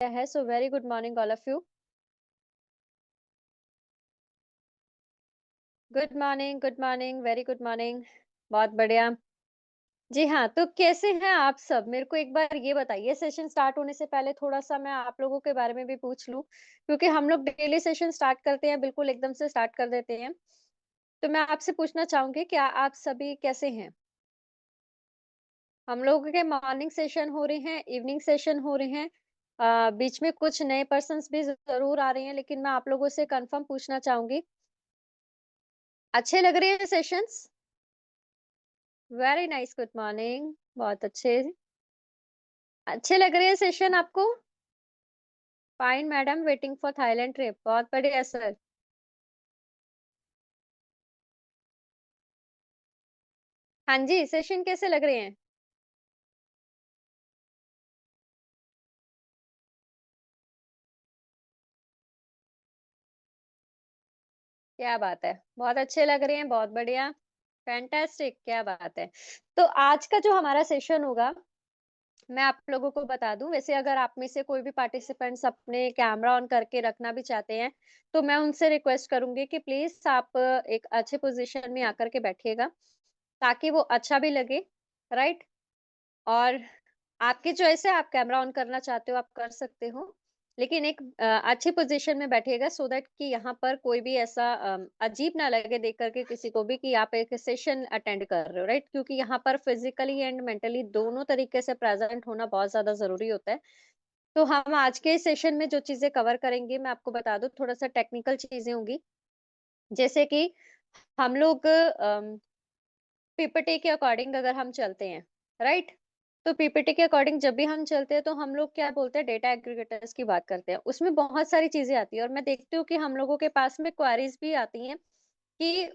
है। So very good morning all of you. Good morning, very good morning. बहुत बढ़िया। जी हाँ, तो कैसे हैं आप सब? मेरे को एक बार ये बताइए, सेशन स्टार्ट होने से पहले थोड़ा-सा मैं आप लोगों के बारे में भी पूछ लूँ, क्योंकि हम लोग डेली सेशन स्टार्ट करते हैं, बिल्कुल एकदम से स्टार्ट कर देते हैं। तो मैं आपसे पूछना चाहूँगी, क्या आप सभी कैसे हैं? हम लोगों के मॉर्निंग सेशन हो रहे हैं, इवनिंग सेशन हो रहे हैं। बीच में कुछ नए पर्सन्स भी ज़रूर आ रहे हैं, लेकिन मैं आप लोगों से कन्फर्म पूछना चाहूँगी, अच्छे लग रहे हैं sessions? Very nice, good morning. बहुत अच्छे। अच्छे लग रहे हैं सेशन आपको? Fine madam, waiting for Thailand trip. बहुत बढ़िया सर। हाँ जी, सेशन कैसे लग रहे हैं? क्या बात है! बहुत अच्छे लग रहे हैं, बहुत बढ़िया। फैंटास्टिक, क्या बात है। तो आज का जो हमारा सेशन होगा, मैं आप लोगों को बता दूँ, वैसे अगर आप में से कोई भी पार्टिसिपेंट्स अपने कैमरा ऑन करके रखना भी चाहते हैं, तो मैं उनसे रिक्वेस्ट करूँगी कि प्लीज़ आप एक अच्छे पोज़ीशन में आकर के बैठिएगा, ताकि वो अच्छा भी लगे, राइट? और आपकी चॉइस है, आप कैमरा ऑन करना चाहते हो, आप कर सकते हो। लेकिन एक अच्छी पोज़ीशन में बैठिएगा सो दैट कि यहाँ पर कोई भी ऐसा अजीब ना लगे देख कर के किसी को भी कि आप एक सेशन अटेंड कर रहे हो, राइट? क्योंकि यहाँ पर फिज़िकली एंड मेंटली दोनों तरीके से प्रेज़ेंट होना बहुत ज़्यादा ज़रूरी होता है। तो हम आज के सेशन में जो चीज़ें कवर करेंगे, मैं आपको बता दूँ, थोड़ा-सा टेक्निकल चीज़ें होंगी। जैसे कि हम लोग पीपीटी के अकॉर्डिंग अगर हम चलते हैं, राइट? तो पीपीटी के अकॉर्डिंग जब भी हम चलते हैं तो हम लोग क्या बोलते हैं, डेटा एग्रीगेटर्स की बात करते हैं। उसमें बहुत सारी चीज़ें आती हैं और मैं देखती हूँ कि हम लोगों के पास में क्वेरीज़ भी आती हैं कि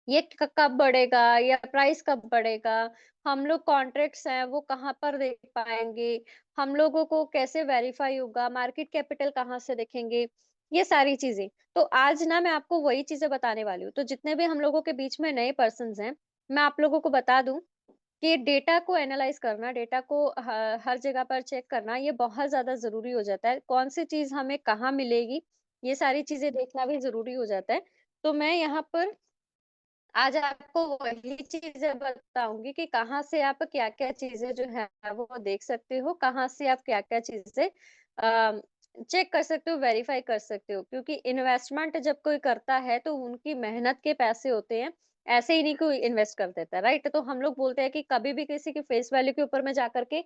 ये कब बढ़ेगा या प्राइस कब बढ़ेगा? हम लोग कॉन्ट्रैक्ट्स हैं वो कहाँ पर देख पाएँगे? हम लोगों को कैसे वेरीफ़ाई होगा? मार्केट कैपिटल कहाँ से देखेंगे? ये सारी चीज़ें। तो आज ना मैं आपको वही चीज़ें बताने वाली हूँ। तो जितने भी हम लोगों के बीच में नए पर्सन्स हैं, मैं आप लोगों को बता दूँ कि डेटा को एनालाइज़ करना, डेटा को हर जगह पर चेक करना, ये बहुत ज़्यादा ज़रूरी हो जाता है। कौन-सी चीज़ हमें कहाँ मिलेगी, ये सारी चीज़ें देखना भी ज़रूरी हो जाता है। तो मैं यहाँ पर आज आपको वही चीज़ें बताऊँगी कि कहाँ से आप क्या-क्या चीज़ें जो है वो देख सकते हो, कहाँ से आप क्या-क्या चीज़ें चेक कर सकते हो, वेरीफ़ाई कर सकते हो। क्योंकि इन्वेस्टमेंट जब कोई करता है तो उनकी मेहनत के पैसे होते हैं, ऐसे ही नहीं कोई इन्वेस्ट कर देता है, राइट? तो हम लोग बोलते हैं कि कभी भी किसी की फेस वैल्यू के ऊपर में जाकर के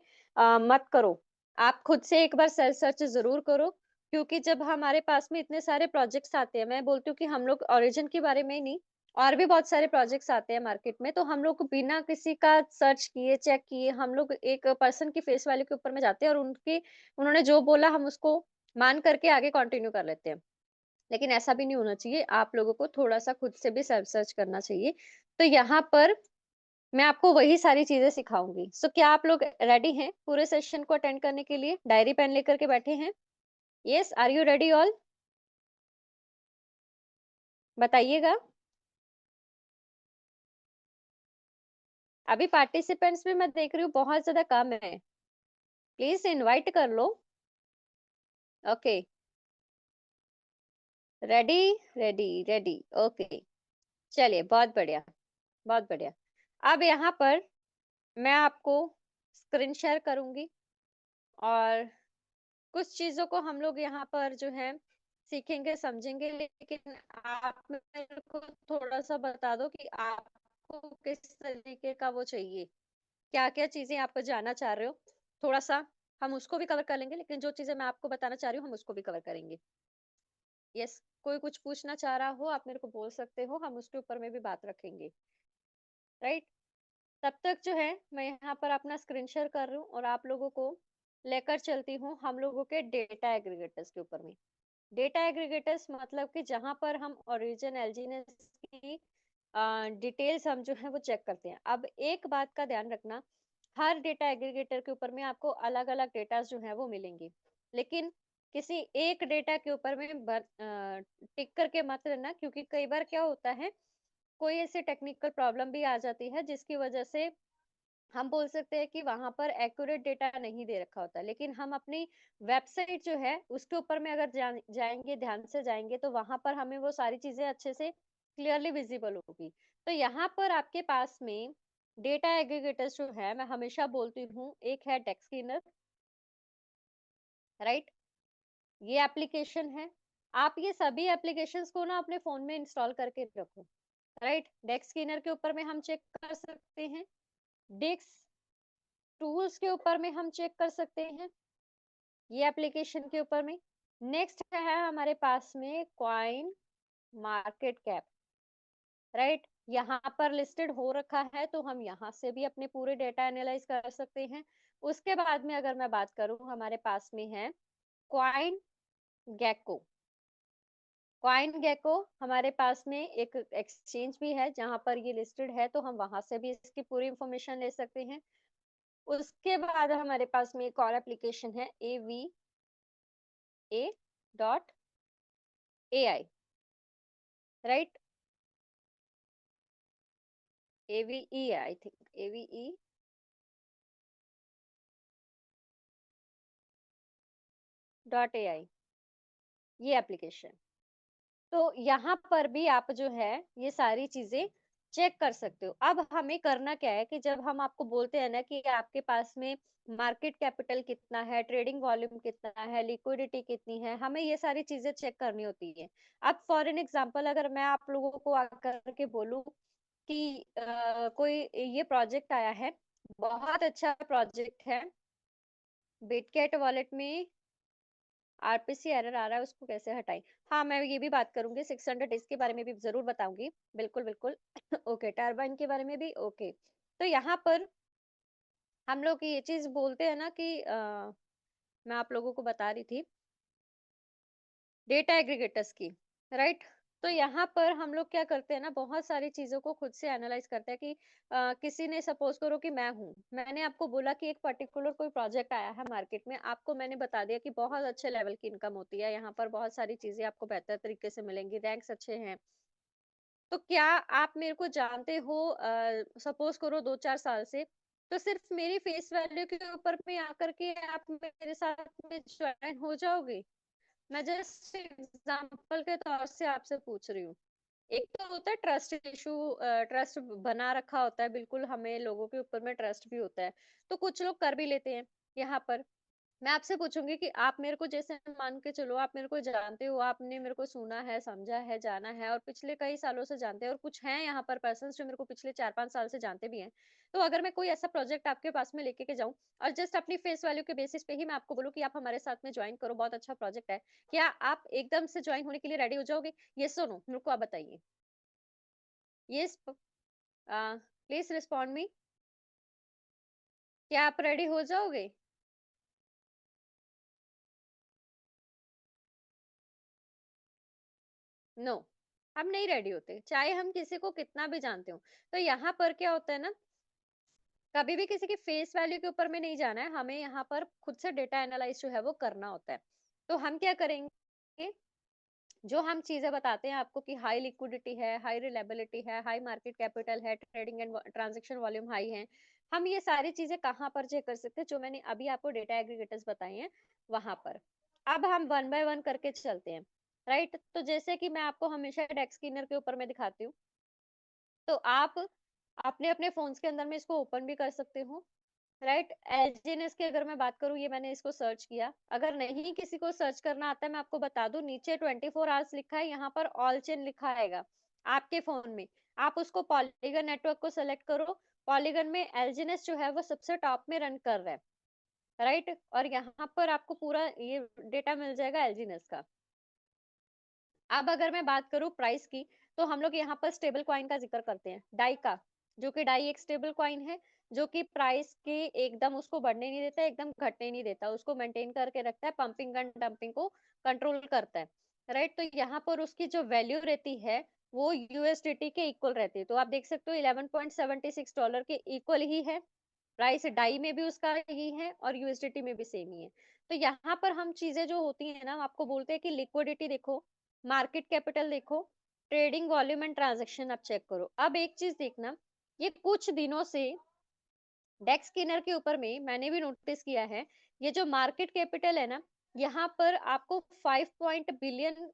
मत करो। आप खुद से एक बार सेल्फ सर्च ज़रूर करो, क्योंकि जब हमारे पास में इतने सारे प्रोजेक्ट्स आते हैं, मैं बोलती हूँ कि हम लोग ओरिजिन के बारे में ही नहीं, और भी बहुत सारे प्रोजेक्ट्स आते हैं मार्केट में, तो हम लोग बिना किसी का सर्च किए, चेक किए, हम लोग एक पर्सन की फेस वैल्यू के ऊपर में जाते हैं और उनकी उन्होंने जो बोला हम उसको मान करके आगे कंटिन्यू कर लेते हैं। लेकिन ऐसा भी नहीं होना चाहिए, आप लोगों को थोड़ा-सा खुद से भी सेल्फ सर्च करना चाहिए। तो यहाँ पर मैं आपको वही सारी चीज़ें सिखाऊँगी। सो क्या आप लोग रेडी हैं पूरे सेशन को अटेंड करने के लिए? डायरी पेन लेकर के बैठे हैं? Yes, are you ready all? बताइएगा। अभी पार्टिसिपेंट्स भी मैं देख रही हूँ बहुत ज़्यादा कम है। प्लीज़ इनवाइट कर लो। Okay, ready, ready, ready, okay. चलिए, बहुत बढ़िया, बहुत बढ़िया। अब यहाँ पर मैं आपको स्क्रीन शेयर करूँगी और कुछ चीज़ों को हम लोग यहाँ पर जो है सीखेंगे, समझेंगे, लेकिन आप मेरे को थोड़ा-सा बता दो कि आपको किस तरीके का वो चाहिए? क्या-क्या चीज़ें आप जानना चाह रहे हो? थोड़ा-सा हम उसको भी कवर कर लेंगे, लेकिन जो चीज़ें मैं आपको बताना चाह रही हूँ, हम उसको भी कवर करेंगे। यस, कोई कुछ पूछना चाह रहा हो, आप मेरे को बोल सकते हो, हम उसके ऊपर में भी बात रखेंगे, राइट? तब तक जो है, मैं यहाँ पर अपना स्क्रीन शेयर कर रही हूँ और आप लोगों को लेकर चलती हूँ हम लोगों के डेटा एग्रीगेटर्स के ऊपर में। डेटा एग्रीगेटर्स मतलब कि जहाँ पर हम ओरिजिन एलजीनेस की डिटेल्स हम जो है वो चेक करते हैं। अब एक बात का ध्यान रखना, हर डेटा एग्रीगेटर के ऊपर में आपको अलग-अलग डेटास जो है वो मिलेंगे। लेकिन किसी एक डेटा के ऊपर में टिक करके मत रहना, क्योंकि कई बार क्या होता है, कोई ऐसी टेक्निकल प्रॉब्लम भी आ जाती है जिसकी वजह से हम बोल सकते हैं कि वहाँ पर एक्यूरेट डेटा नहीं दे रखा होता, लेकिन हम अपनी वेबसाइट जो है उसके ऊपर में अगर जाएँगे, ध्यान से जाएँगे तो वहाँ पर हमें वो सारी चीज़ें अच्छे से क्लियरली विज़िबल होगी। तो यहाँ पर आपके पास में डेटा एग्रीगेटर्स जो है, मैं हमेशा बोलती हूँ, एक है डेस्कटिनर, राइट? ये एप्लीकेशन है। आप ये सभी एप्लीकेशंस को ना अपने फ़ोन में इंस्टॉल करके रखो, राइट? डेस्कटिनर के ऊपर में हम चेक कर सकते हैं, डिक्स टूल्स के ऊपर में हम चेक कर सकते हैं, ये एप्लीकेशन के ऊपर में। नेक्स्ट है हमारे पास में कॉइन मार्केट कैप, राइट? यहाँ पर लिस्टेड हो रखा है तो हम यहाँ से भी अपने पूरे डेटा एनालाइज कर सकते हैं। उसके बाद में अगर मैं बात करूँ, हमारे पास में है कॉइन गेको। कॉइन गेको हमारे पास में एक एक्सचेंज भी है जहाँ पर ये लिस्टेड है, तो हम वहां से भी इसकी पूरी इंफॉर्मेशन ले सकते हैं। उसके बाद हमारे पास में एक और एप्लीकेशन है AVA.AI, right? AVE, I think AVE dot AI, ये एप्लीकेशन। तो यहाँ पर भी आप जो है ये सारी चीजें चेक कर सकते हो। अब हमें करना क्या है कि जब हम आपको बोलते हैं ना कि आपके पास में मार्केट कैपिटल कितना है, ट्रेडिंग वॉल्यूम कितना है, लिक्विडिटी कितनी है, हमें ये सारी चीजें चेक करनी होती है। अब फॉर एन एग्जांपल अगर मैं आप लोगों को आकर के बोलूं कि कोई ये प्रोजेक्ट आया है, बहुत अच्छा प्रोजेक्ट है, बिटकेट वॉलेट में आरपीसी एरर आ रहा है, उसको कैसे हटाएं? हाँ, मैं ये भी बात करूंगी, 600 डेज के बारे में भी जरूर बताऊंगी। बिल्कुल बिल्कुल। ओके, टर्बाइन के बारे में भी। ओके, तो यहाँ पर हम लोग ये चीज बोलते हैं ना कि मैं आप लोगों को बता रही थी डेटा एग्रीगेटर्स की, राइट? तो यहाँ पर हम लोग क्या करते हैं ना, बहुत सारी चीजों को खुद से एनालाइज करते हैं कि किसी ने, सपोज करो कि मैं हूँ, मैंने आपको बोला कि एक पर्टिकुलर कोई प्रोजेक्ट आया है मार्केट में, आपको मैंने बता दिया कि बहुत अच्छे लेवल की इनकम होती है, यहाँ पर बहुत सारी चीजें आपको बेहतर तरीके से मिलेंगी, रैंक्स अच्छे हैं। तो क्या आप मेरे को जानते हो, सपोज करो 2-4 साल से, तो सिर्फ मेरी फेस वैल्यू के ऊपर में आकर के आप मेरे साथ में ज्वाइन हो जाओगे? मैं जस्ट एग्जांपल के तौर से आपसे पूछ रही हूँ। एक तो होता है ट्रस्ट इशू, ट्रस्ट बना रखा होता है, बिल्कुल हमें लोगों के ऊपर में ट्रस्ट भी होता है, तो कुछ लोग कर भी लेते हैं। यहाँ पर मैं आपसे पूछूंगी कि आप मेरे को, जैसे मान के चलो आप मेरे को जानते हो, आपने मेरे को सुना है, समझा है, जाना है और पिछले कई सालों से जानते हैं, और कुछ हैं यहाँ पर पर्सन जो मेरे को पिछले 4-5 साल से जानते भी हैं। तो अगर मैं कोई ऐसा प्रोजेक्ट आपके पास में लेके के जाऊं और जस्ट अपनी फेस वैल्यू के बेसिस पे ही मैं आपको बोलूं कि आप हमारे साथ में ज्वाइन करो, बहुत अच्छा प्रोजेक्ट है, क्या आप एकदम से ज्वाइन होने के लिए रेडी हो जाओगे? ये सुनो, मेरे को आप बताइए। Yes, please respond me. क्या आप रेडी हो जाओगे? नो, हम नहीं रेडी होते, चाहे हम किसी को कितना भी जानते हो। तो यहाँ पर क्या होता है ना, कभी भी किसी की फेस वैल्यू के ऊपर में नहीं जाना है, हमें यहाँ पर खुद से डेटा एनालाइज जो है वो करना होता है। तो हम क्या करेंगे, जो हम चीजें बताते हैं आपको कि हाई लिक्विडिटी है, हाई रिलायबिलिटी है, हाई मार्केट कैपिटल है, trading and transaction volume high है, हम ये सारी चीजें कहाँ पर चेक कर सकते हैं, जो मैंने अभी आपको डेटा एग्रीगेटर्स बताए हैं वहां पर। अब हम वन बाय वन करके चलते हैं, राइट? तो जैसे कि मैं आपको हमेशा डेस्क स्कैनर के ऊपर में दिखाती हूँ, तो आप अपने अपने फोन्स के अंदर में इसको ओपन भी कर सकते हो, राइट? एलजीएनएस की अगर मैं बात करूँ, ये मैंने इसको सर्च किया, अगर नहीं किसी को सर्च करना आता है, मैं आपको बता दूं, नीचे 24 आवर्स लिखा है, यहाँ पर ऑल चेन लिखा आएगा आपके फोन में। आप उसको पॉलीगन नेटवर्क को सेलेक्ट करो, पॉलीगन में एलजीएनएस जो है वो सबसे टॉप में रन कर रहा है, राइट? और यहाँ पर आपको पूरा ये डेटा मिल जाएगा एलजीएनएस का। अब अगर मैं बात करूँ प्राइस की, तो हम लोग यहाँ पर स्टेबल कॉइन का जिक्र करते हैं, डाई का, जो कि डाई एक स्टेबल कॉइन है, जो कि प्राइस के एकदम उसको बढ़ने नहीं देता, एकदम घटने नहीं देता, उसको मेंटेन करके रखता है, पंपिंग एंड डंपिंग को कंट्रोल करता है, राइट? तो यहाँ पर उसकी जो वैल्यू रहती है वो यूएसडीटी के इक्वल रहती है, तो आप देख सकते हो $11.76 के इक्वल ही है। प्राइस डाई में भी उसका ही है और यूएसडीटी में भी सेम ही है। तो यहाँ पर हम चीजें जो होती है ना, हम आपको बोलते हैं कि लिक्विडिटी देखो, मार्केट कैपिटल देखो, ट्रेडिंग वॉल्यूम एंड ट्रांजैक्शन आप चेक करो। अब एक चीज देखना, ये कुछ दिनों से डेक्स स्किनर के ऊपर में मैंने भी नोटिस किया है, ये जो मार्केट कैपिटल है ना, यहाँ पर आपको 5 पॉइंट बिलियन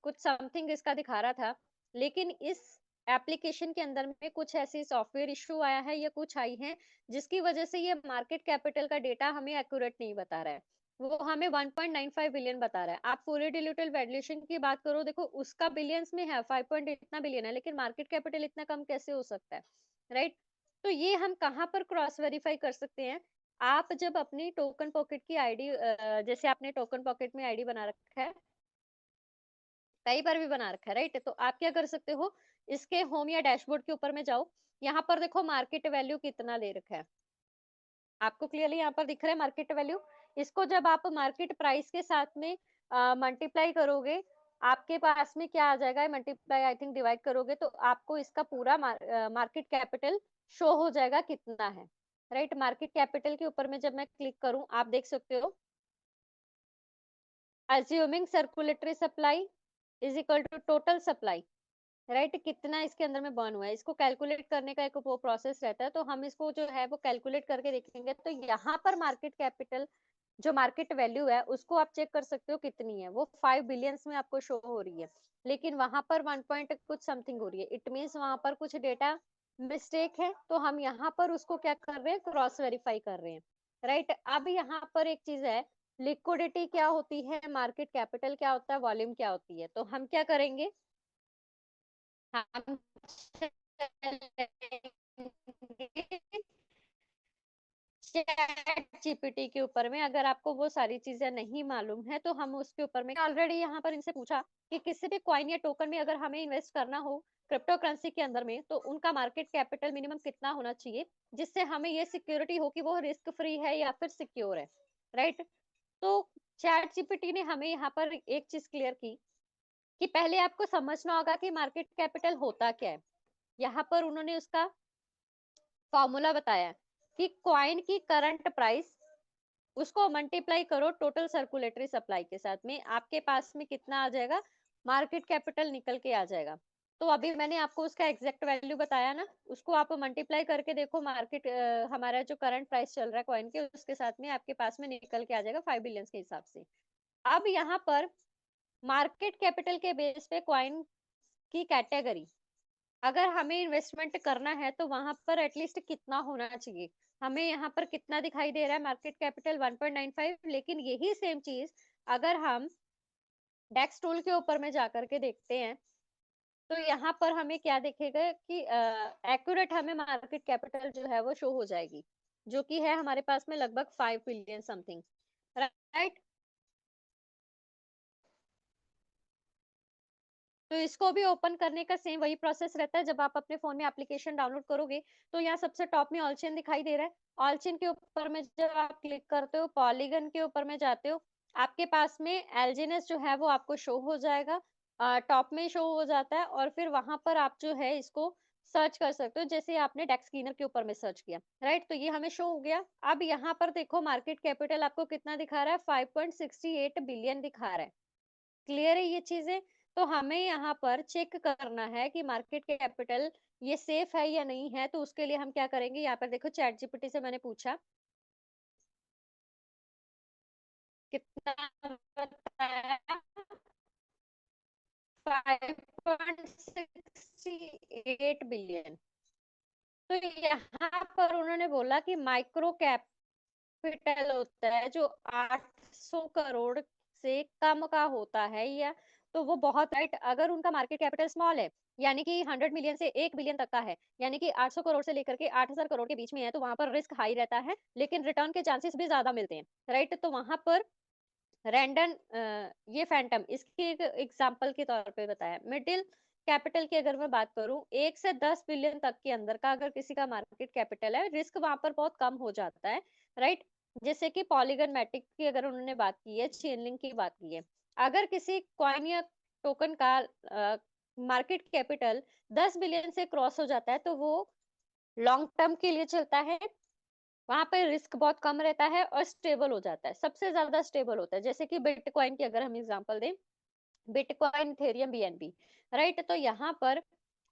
कुछ समथिंग इसका दिखा रहा था। लेकिन इस एप्लीकेशन के अंदर में कुछ ऐसी सॉफ्टवेयर इश्यू आया है या कुछ आई है, जिसकी वजह से ये मार्केट कैपिटल का डेटा हमें एक्यूरेट नहीं बता रहा है। वो हमें 1.95 बिलियन बता रहा है। आप फुली डिल्यूटेड वैल्यूएशन की बात करो, देखो उसका बिलियंस में है, 5 पॉइंट इतना बिलियन है, लेकिन मार्केट कैपिटल इतना कम कैसे हो सकता है, राइट? तो ये हम कहाँ पर क्रॉस वेरीफाई कर सकते हैं? आप जब अपनी टोकन पॉकेट की आईडी जैसे आपने टोकन पॉकेट में आईडी बना रखा है, कई बार भी बना रखा है, राइट? तो आप क्या कर सकते हो, इसके होम या डैशबोर्ड के ऊपर में जाओ, यहाँ पर देखो मार्केट वैल्यू कितना दे रखा है। आपको क्लियरली यहाँ पर दिख रहा है मार्केट वैल्यू। इसको जब आप मार्केट प्राइस के साथ में मल्टीप्लाई करोगे, आपके पास में क्या आ जाएगा, मल्टीप्लाई आई थिंक डिवाइड करोगे तो आपको इसका पूरा मार्केट कैपिटल शो हो जाएगा कितना है, राइट? मार्केट कैपिटल के ऊपर में जब मैं क्लिक करूं, आप देख सकते हो, assuming circulatory supply is equal to total supply, right? कितना इसके अंदर में बर्न हुआ है, इसको कैलकुलेट करने का एक वो प्रोसेस रहता है, तो हम इसको जो है वो कैलकुलेट करके देखेंगे। तो यहाँ पर मार्केट कैपिटल जो मार्केट वैल्यू है उसको आप चेक कर सकते हो कितनी है, वो 5 बिलियंस में आपको शो हो रही है, लेकिन वहां पर 1 पॉइंट कुछ समथिंग हो रही है। इट मीन्स वहां पर कुछ डेटा मिस्टेक है, तो हम यहाँ पर उसको क्या कर रहे हैं, क्रॉस वेरीफाई कर रहे हैं, राइट? अब यहाँ पर एक चीज है, लिक्विडिटी क्या होती है, मार्केट कैपिटल क्या होता है, वॉल्यूम क्या होती है, तो हम क्या करेंगे, हम चैट जीपीटी के ऊपर में, अगर आपको वो सारी चीजें नहीं मालूम है तो हम उसके ऊपर में ऑलरेडी यहाँ पर इनसे पूछा कि किसी भी कॉइन या टोकन में अगर हमें इन्वेस्ट करना हो क्रिप्टो करेंसी के अंदर में, तो उनका मार्केट कैपिटल मिनिमम कितना होना चाहिए, जिससे हमें ये सिक्योरिटी हो कि वो रिस्क फ्री है या फिर सिक्योर है, राइट? तो चैट जीपीटी ने हमें यहाँ पर एक चीज क्लियर की कि पहले आपको समझना होगा कि मार्केट कैपिटल होता क्या है। यहाँ पर उन्होंने उसका फॉर्मूला बताया कि कॉइन की करंट प्राइस, उसको मल्टीप्लाई करो टोटल सर्कुलेटरी सप्लाई के साथ में, आपके पास में कितना आ जाएगा, मार्केट कैपिटल निकल के आ जाएगा। तो अभी मैंने आपको उसका एग्जैक्ट वैल्यू बताया ना, उसको आप मल्टीप्लाई करके देखो, मार्केट हमारा जो करंट प्राइस चल रहा है कॉइन के, उसके साथ में आपके पास में निकल के आ जाएगा 5 बिलियन के हिसाब से। अब यहाँ पर मार्केट कैपिटल के बेस पे कॉइन की कैटेगरी, अगर हमें इन्वेस्टमेंट करना है तो वहां पर एटलीस्ट कितना होना चाहिए, हमें यहाँ पर कितना दिखाई दे रहा है, मार्केट कैपिटल 1.95, लेकिन यही सेम चीज अगर हम डेक्स टूल के ऊपर में जाकर के देखते हैं, तो यहाँ पर हमें क्या दिखेगा कि एक्यूरेट हमें मार्केट कैपिटल जो है वो शो हो जाएगी, जो कि है हमारे पास में लगभग 5 बिलियन समथिंग, राइट? तो इसको भी ओपन करने का सेम वही प्रोसेस रहता है, जब आप अपने फोन में एप्लीकेशन डाउनलोड करोगे, तो यहाँ सबसे टॉप में ऑल चेन दिखाई दे रहा है। ऑल चेन के ऊपर में जब आप क्लिक करते हो, पॉलीगन के ऊपर में जाते हो, आपके पास में एलजीएनएस जो है वो आपको शो हो जाएगा, टॉप में शो हो जाता है, और फिर वहां पर आप जो है इसको सर्च कर सकते हो, जैसे आपने डेक्स स्किनर के ऊपर में सर्च किया, राइट? तो ये हमें शो हो गया। अब यहाँ पर देखो मार्केट कैपिटल आपको कितना दिखा रहा है, 5.68 बिलियन दिखा रहा है। क्लियर है ये चीजें? तो हमें यहाँ पर चेक करना है कि मार्केट कैपिटल ये सेफ है या नहीं है, तो उसके लिए हम क्या करेंगे, यहाँ पर देखो चैट जीपीटी से मैंने पूछा कितना बताया, 5.68 बिलियन। तो यहाँ पर उन्होंने बोला कि माइक्रो कैपिटल होता है जो 800 करोड़ से कम का होता है, या तो वो बहुत, राइट? अगर उनका मार्केट कैपिटल स्मॉल है, यानी कि 100 मिलियन से 1 बिलियन तक का है, यानी कि 800 करोड़ से लेकर के 8000 करोड़ के बीच में है, तो वहां पर रिस्क हाई रहता है, लेकिन रिटर्न के चांसेस भी ज्यादा मिलते हैं, राइट? तो वहां पर रैंडम ये फैंटम इसकी एक एग्जांपल के तौर पे बताया। मिडिल कैपिटल की अगर मैं बात करूं, 1 से 10 बिलियन तक के अंदर का अगर किसी का मार्केट कैपिटल है, रिस्क वहां पर बहुत कम हो जाता है, राइट? जैसे कि पॉलीगन मैटिक की अगर उन्होंने बात की है, चेनलिंक की बात की है, अगर किसी कॉइन या टोकन का मार्केट कैपिटल 10 बिलियन से क्रॉस हो जाता है, तो वो लॉन्ग टर्म के लिए चलता है, वहां पे रिस्क बहुत कम रहता है और स्टेबल हो जाता है, सबसे ज्यादा स्टेबल होता है। जैसे कि बिटकॉइन की अगर हम एग्जांपल दें, बिटकॉइन, इथेरियम, बीएनबी, राइट? तो यहाँ पर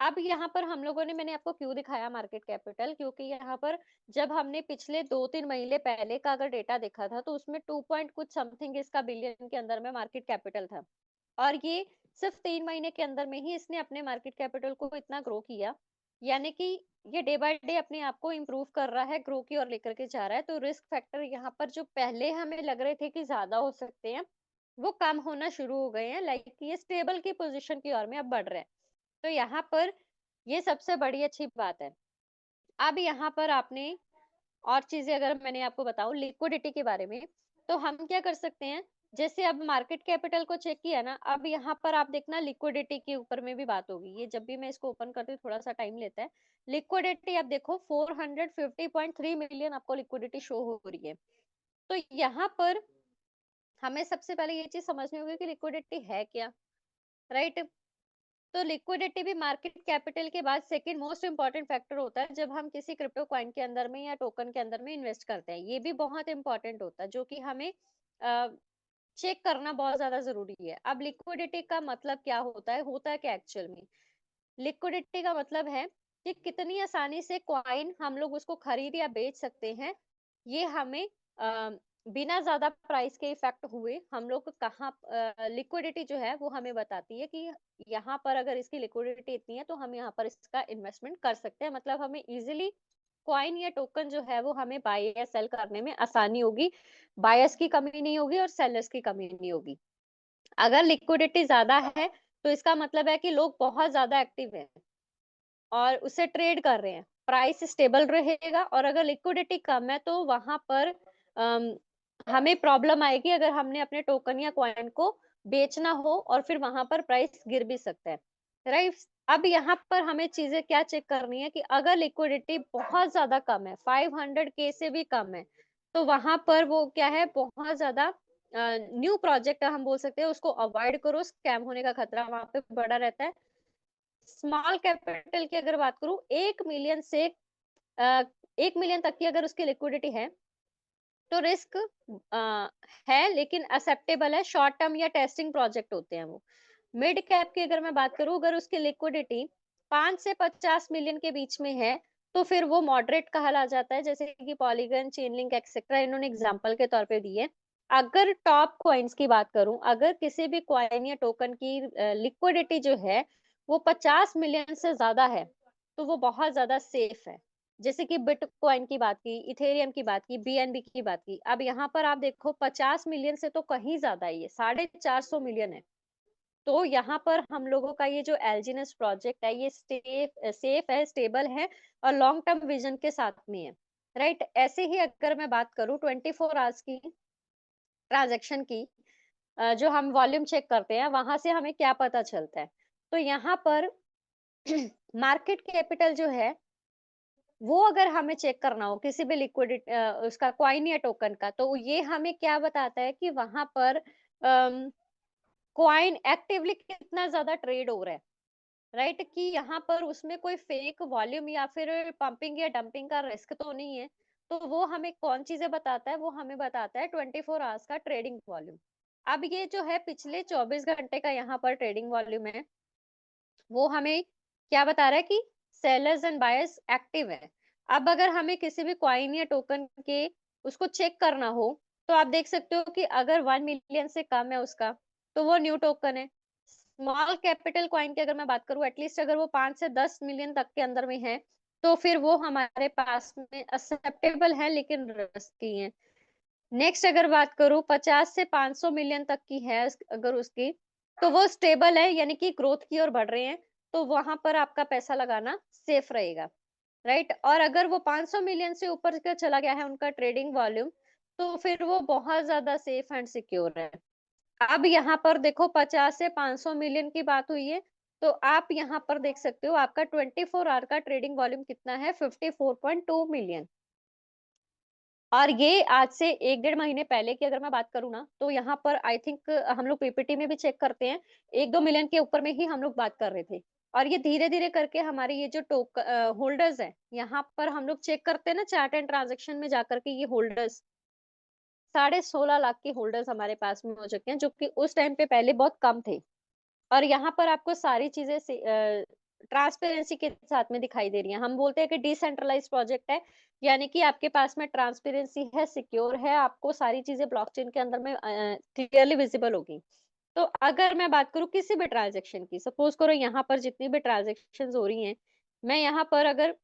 अब यहाँ पर हम लोगों ने, मैंने आपको क्यों दिखाया मार्केट कैपिटल, क्योंकि यहाँ पर जब हमने पिछले 2-3 महीने पहले का अगर डेटा देखा था, तो उसमें 2 पॉइंट कुछ समथिंग इसका बिलियन के अंदर में मार्केट कैपिटल था। और ये सिर्फ 3 महीने के अंदर में ही इसने अपने मार्केट कैपिटल को इतना ग्रो किया। यानी कि ये डे बाय डे अपने आप को इम्प्रूव कर रहा है, ग्रो की ओर लेकर के जा रहा है। तो रिस्क फैक्टर यहाँ पर जो पहले हमें लग रहे थे कि ज़्यादा हो सकते हैं, वो कम होना शुरू हो गए हैं। लाइक ये स्टेबल की पोज़ीशन की ओर में अब बढ़ रहे हैं। तो यहाँ पर ये सबसे बड़ी अच्छी बात है। अब यहाँ पर आपने और चीज़ें अगर मैंने आपको बताऊँ लिक्विडिटी के बारे में, तो हम क्या कर सकते हैं, जैसे अब मार्केट कैपिटल को चेक किया ना, अब यहाँ पर आप देखना लिक्विडिटी के ऊपर में भी बात होगी। ये जब भी मैं इसको ओपन करती हूँ थोड़ा-सा टाइम लेता है। लिक्विडिटी आप देखो 450.3 मिलियन आपको लिक्विडिटी शो हो रही है। तो यहाँ पर हमें सबसे पहले ये चीज़ समझनी होगी कि लिक्विडिटी है क्या, राइट? तो लिक्विडिटी भी मार्केट कैपिटल के बाद सेकंड मोस्ट इम्पोर्टेंट फैक्टर होता है जब हम किसी क्रिप्टो कॉइन के अंदर में या टोकन के अंदर में इन्वेस्ट करते हैं। ये भी बहुत इंपॉर्टेंट होता है जो कि हमें चेक करना बहुत ज्यादा जरूरी है। अब लिक्विडिटी का मतलब क्या होता है क्या एक्चुअल में? लिक्विडिटी का मतलब है कि कितनी आसानी से कॉइन हम लोग उसको खरीद या बेच सकते हैं। ये हमें बिना ज्यादा प्राइस के इफेक्ट हुए हम लोग कहाँ लिक्विडिटी जो है वो हमें बताती है कि यहाँ पर अगर इसकी लिक्विडिटी इतनी है तो हम यहाँ पर इसका इन्वेस्टमेंट कर सकते हैं। मतलब हमें इजीली कॉइन या टोकन जो है वो हमें बाय या सेल करने में आसानी होगी। बायर्स की कमी नहीं होगी और सेलर्स की कमी नहीं होगी। अगर लिक्विडिटी ज्यादा है तो इसका मतलब है कि लोग बहुत ज्यादा एक्टिव हैं और उसे ट्रेड कर रहे हैं। प्राइस स्टेबल रहेगा। और अगर लिक्विडिटी कम है तो वहां पर अम, हमें प्रॉब्लम आएगी अगर हमने अपने टोकन या कॉइन को बेचना हो और फिर वहां पर प्राइस गिर भी सकता है, राइट? अब यहाँ पर हमें चीजें क्या चेक करनी है कि अगर लिक्विडिटी बहुत ज्यादा कम है, 500K से भी कम है, तो वहां पर वो क्या है, बहुत ज्यादा न्यू प्रोजेक्ट हम बोल सकते हैं, उसको अवॉइड करो। स्कैम होने का खतरा वहां पे बड़ा रहता है। स्मॉल कैपिटल की अगर बात करूं, 1 मिलियन से 1 मिलियन तक की अगर उसकी लिक्विडिटी है तो रिस्क है लेकिन एक्सेप्टेबल है। शॉर्ट टर्म या टेस्टिंग प्रोजेक्ट होते हैं वो। मिड कैप की अगर मैं बात करूं, अगर उसकी लिक्विडिटी 5 से 50 मिलियन के बीच में है तो फिर वो मॉडरेट कहला जाता है, जैसे कि पॉलीगन, चेनलिंक एक्सेट्रा इन्होंने एग्जांपल के तौर पे दिए। अगर टॉप कॉइन्स की बात करूं, अगर किसी भी कॉइन या टोकन की लिक्विडिटी जो है वो 50 मिलियन से ज्यादा है तो वो बहुत ज्यादा सेफ है। जैसे कि बिटकॉइन की बात की, इथेरियम की बात की, बीएनबी की बात की। अब यहाँ पर आप देखो 50 मिलियन से तो कहीं ज्यादा ही है, 450 मिलियन है। तो यहाँ पर हम लोगों का ये जो एलजीनेस प्रोजेक्ट है ये सेफ है, स्टेबल है और लॉन्ग टर्म विजन के साथ में है, राइट? ऐसे ही अगर मैं बात करूँ 24 आवर्स की ट्रांजेक्शन की, जो हम वॉल्यूम चेक करते हैं वहां से हमें क्या पता चलता है? तो यहाँ पर मार्केट कैपिटल जो है वो अगर हमें चेक करना हो किसी भी लिक्विडिटी उसका कॉइन या टोकन का, तो ये हमें क्या बताता है कि वहां पर कॉइन एक्टिवली कितना ज्यादा ट्रेड हो रहा है, राइट? कि यहाँ पर उसमें कोई फेक वॉल्यूम या फिर पंपिंग या डंपिंग का रिस्क तो नहीं है। तो वो हमें कौन चीजें बताता है? वो हमें बताता है 24 आवर्स का ट्रेडिंग वॉल्यूम। अब ये जो है पिछले 24 घंटे का यहाँ पर ट्रेडिंग वॉल्यूम है, वो हमें क्या बता रहा है कि सेलर्स एंड बायर्स एक्टिव है। अब अगर हमें किसी भी कॉइन या टोकन के उसको चेक करना हो तो आप देख सकते हो कि अगर 1 मिलियन से कम है उसका तो वो न्यू टोकन है। स्मॉल कैपिटल कॉइन की अगर मैं बात करूं, एटलीस्ट अगर वो 5 से 10 मिलियन तक के अंदर में है तो फिर वो हमारे पास में एक्सेप्टेबल है लेकिन रिस्की है। नेक्स्ट अगर बात करूँ 50 से 500 मिलियन तक की है अगर उसकी, तो वो स्टेबल है यानी कि ग्रोथ की ओर बढ़ रहे हैं, तो वहां पर आपका पैसा लगाना सेफ रहेगा, राइट? और अगर वो 500 मिलियन से ऊपर का चला गया है उनका ट्रेडिंग वॉल्यूम, तो फिर वो बहुत ज्यादा सेफ एंड सिक्योर है। अब यहाँ पर देखो 50 से 500 मिलियन की बात हुई है, तो आप यहाँ पर देख सकते हो आपका 24 आवर का ट्रेडिंग वॉल्यूम कितना है, 54.2 मिलियन। और ये आज से 1 डेढ़ महीने पहले की अगर मैं बात करूँ ना, तो यहाँ पर आई थिंक हम लोग पीपीटी में भी चेक करते हैं, 1-2 मिलियन के ऊपर में ही हम लोग बात कर रहे थे। और ये धीरे-धीरे करके हमारे ये जो होल्डर्स हैं, यहाँ पर हम लोग चेक करते हैं ना चार्ट एंड ट्रांज़ैक्शन में जाकर के, ये होल्डर्स 16.5 लाख के होल्डर्स हमारे पास में हो चुके हैं, जो कि उस टाइम पे पहले बहुत कम थे। और यहाँ पर आपको सारी चीज़ें ट्रांसपेरेंसी के साथ में दिखाई दे रही है। हम बोलते हैं कि डिसेंट्रलाइज्ड प्रोजेक्ट है, यानी कि आपके पास में ट्रांसपेरेंसी है, सिक्योर है, आपको सारी चीज़ें ब्लॉकचेन के अंदर में क्लियरली विजिबल होगी। तो अगर मैं बात करूँ किसी भी ट्रांज़ैक्शन की, सपोज़ करो यहाँ पर जितनी भी ट्रांज़ैक्शंस हो रही हैं, मैं यहाँ पर अगर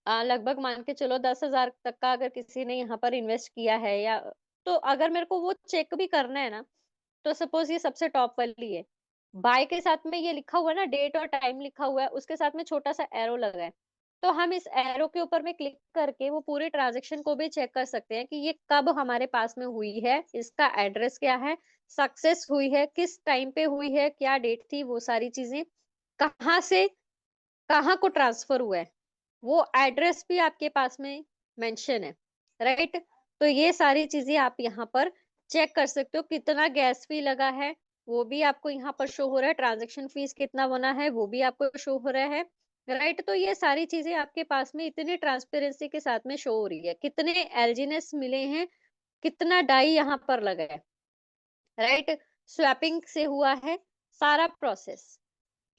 लगभग मान के चलो 10,000 तक का अगर किसी ने यहाँ पर इन्वेस्ट किया है, या तो अगर मेरे को वो चेक भी करना है ना, तो सपोज़ ये सबसे टॉप वाली है। बाय के साथ में ये लिखा हुआ है ना, डेट और टाइम लिखा हुआ है, उसके साथ में छोटा-सा एरो लगा है। तो हम इस एरो के ऊपर में क्लिक करके वो पूरे ट्रांज़ैक्शन को भी चेक कर सकते हैं कि ये कब हमारे पास में हुई है, इसका एड्रेस क्या है, सक्सेस हुई है, किस टाइम पे हुई है, क्या डेट थी, वो सारी चीज़ें, कहाँ से कहाँ को ट्रांसफर हुआ है, वो एड्रेस भी आपके पास में मेंशन है, राइट? तो ये सारी चीज़ें आप यहाँ पर चेक कर सकते हो, कितना गैस फी लगा है, वो भी आपको यहाँ पर शो हो रहा है, ट्रांज़ैक्शन फीस कितना बना है, वो भी आपको शो हो रहा है, राइट? तो ये सारी चीज़ें आपके पास में इतनी ट्रांसपेरेंसी के साथ में शो हो रही है, कितने एलजीनेस मिले हैं, कितना डाई यहाँ पर लगा है, राइट? स्वैपिंग से हुआ है, सारा प्रोसेस।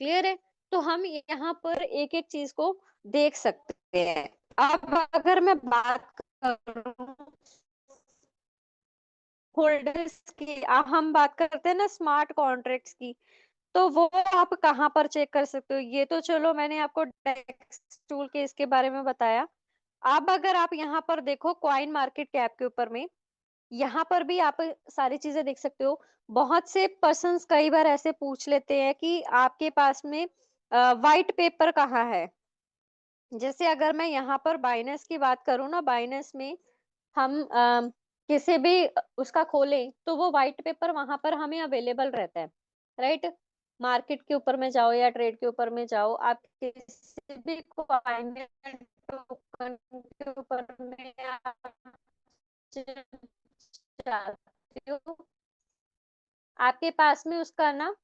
क्लियर है? तो हम यहाँ पर एक-एक चीज़ को देख सकते हैं। अब अगर मैं बात करूँ होल्डर्स की, हम बात करते हैं ना स्मार्ट कॉन्ट्रैक्ट्स की, तो वो आप कहाँ पर चेक कर सकते हो? ये तो चलो मैंने आपको डेक्स टूल के इसके बारे में बताया। अब अगर आप यहाँ पर देखो कॉइन मार्केट कैप के ऊपर में, यहाँ पर भी आप सारी चीज़ें देख सकते हो। बहुत से पर्सन्स कई बार ऐसे पूछ लेते हैं कि आपके पास में व्हाइट पेपर कहाँ है? जैसे अगर मैं यहाँ पर बाइनेंस की बात करूँ ना, बाइनेंस में हम किसी भी उसका खोलें, तो वो व्हाइट पेपर वहाँ पर हमें अवेलेबल रहता है, राइट? मार्केट के ऊपर में जाओ या ट्रेड के ऊपर में जाओ, आप किसी भी कॉइन या टोकन के ऊपर में आप चाहते हो, आपके पास में उसका ना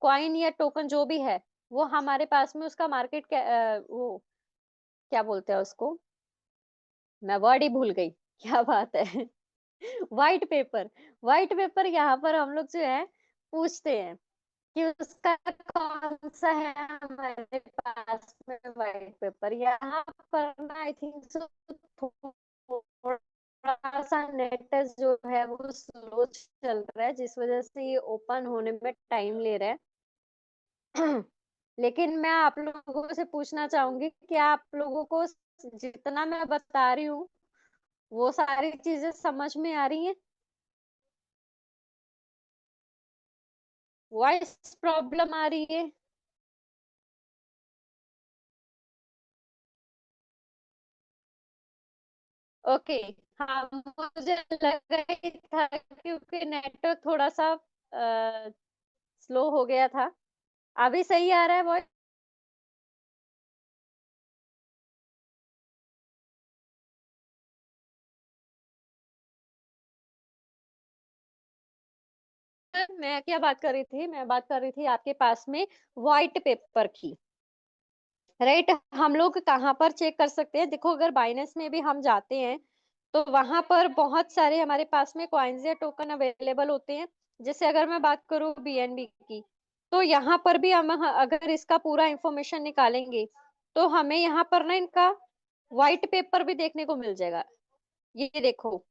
कॉइन या टोकन जो भी है, वो हमारे पास में उसका मार्केट वो क्या बोलते हैं उसको? मैं वर्ड ही भूल गई। क्या बात है? व्हाइट पेपर, व्हाइट पेपर यहाँ पर हम लोग जो है पूछते हैं कि उसका कौन-सा है हमारे पास में व्हाइट पेपर। यहाँ पर ना आई थिंक सो थोड़ा-सा नेट जो है वो स्लो चल रहा है, जिस वज़ह से ये ओपन होने में टाइम ले रहा है। लेकिन मैं आप लोगों से पूछना चाहूँगी, क्या आप लोगों को जितना मैं बता रही हूँ, वो सारी चीज़ें समझ में आ रही हैं? वॉइस प्रॉब्लम आ रही है? ओके, हाँ, मुझे लगा ही था क्योंकि नेटवर्क थोड़ा-सा स्लो हो गया था। अभी सही आ रहा है वॉइस? मैं क्या बात कर रही थी? मैं बात कर रही थी आपके पास में व्हाइट पेपर की। राइट, हम लोग कहाँ पर चेक कर सकते हैं? देखो अगर बाइनेंस में भी हम जाते हैं, तो वहाँ पर बहुत सारे हमारे पास में कॉइन्स या टोकन अवेलेबल होते हैं। जैसे अगर मैं बात करूँ बीएनबी की, तो यहाँ पर भी हम अगर इसका पूरा इन्फॉर्मेशन निकालेंगे, तो हमें यहाँ पर ना इनका व्हाइट पेपर भी देखने को मिल जाएगा। ये देखो,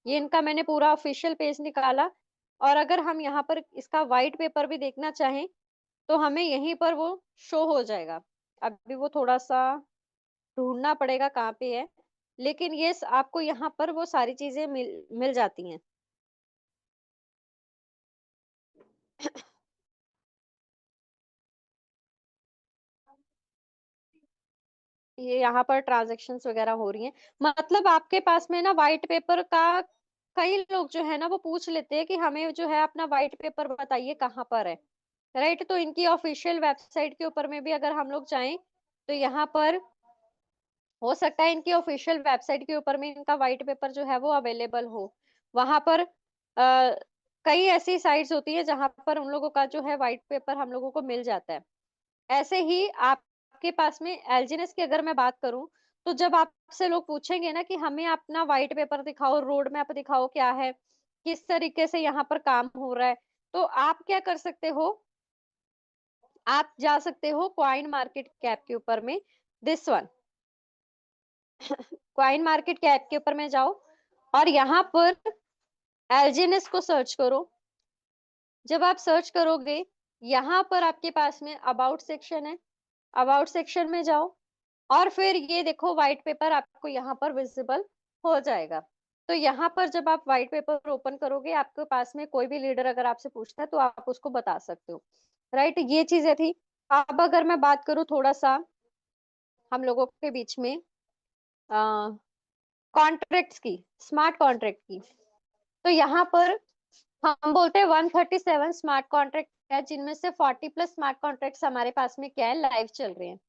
ये इनका मैंने पूरा ऑफिशियल पेज निकाला, और अगर हम यहाँ पर इसका व्हाइट पेपर भी देखना चाहें, तो हमें यहीं पर वो शो हो जाएगा। अभी वो थोड़ा-सा ढूँढना पड़ेगा कहाँ पे है, लेकिन ये आपको यहाँ पर वो सारी चीज़ें मिल मिल जाती हैं। ये यहाँ पर ट्रांज़ैक्शंस वग़ैरह हो रही हैं। मतलब आपके पास में ना व्हाइट पेपर का कई लोग जो है ना वो पूछ लेते हैं कि हमें जो है अपना व्हाइट पेपर बताइए कहाँ पर है, राइट? तो इनकी ऑफ़िशियल वेबसाइट के ऊपर में भी अगर हम लोग जाएँ, तो यहाँ पर हो सकता है इनकी ऑफिशियल वेबसाइट के ऊपर में इनका व्हाइट पेपर जो है वो अवेलेबल हो। वहाँ पर कई ऐसी साइट्स होती है जहाँ पर उन लोगों का जो है व्हाइट पेपर हम लोगों को मिल जाता है। ऐसे ही आपके पास में एलजीनेस की अगर मैं बात करूँ, तो जब आपसे लोग पूछेंगे ना कि हमें अपना व्हाइट पेपर दिखाओ, रोड मैप दिखाओ क्या है, किस तरीके से यहाँ पर काम हो रहा है, तो आप क्या कर सकते हो, आप जा सकते हो कॉइन मार्केट कैप के ऊपर में, this one. Coin market cap के ऊपर में जाओ और यहाँ पर एलजीएनएस को सर्च करो। जब आप सर्च करोगे, यहाँ पर आपके पास में अबाउट सेक्शन है, अबाउट सेक्शन में जाओ और फिर ये देखो व्हाइट पेपर आपको यहाँ पर विजिबल हो जाएगा। तो यहाँ पर जब आप व्हाइट पेपर ओपन करोगे, आपके पास में कोई भी लीडर अगर आपसे पूछता है तो आप उसको बता सकते हो, राइट? ये चीजें थी। अब अगर मैं बात करूँ थोड़ा सा हम लोगों के बीच में कॉन्ट्रैक्ट्स की, स्मार्ट कॉन्ट्रैक्ट की, तो यहाँ पर हम बोलते हैं 137 स्मार्ट कॉन्ट्रैक्ट है, जिनमें से 40 प्लस स्मार्ट कॉन्ट्रैक्ट्स हमारे पास में क्या है, लाइव चल रहे हैं।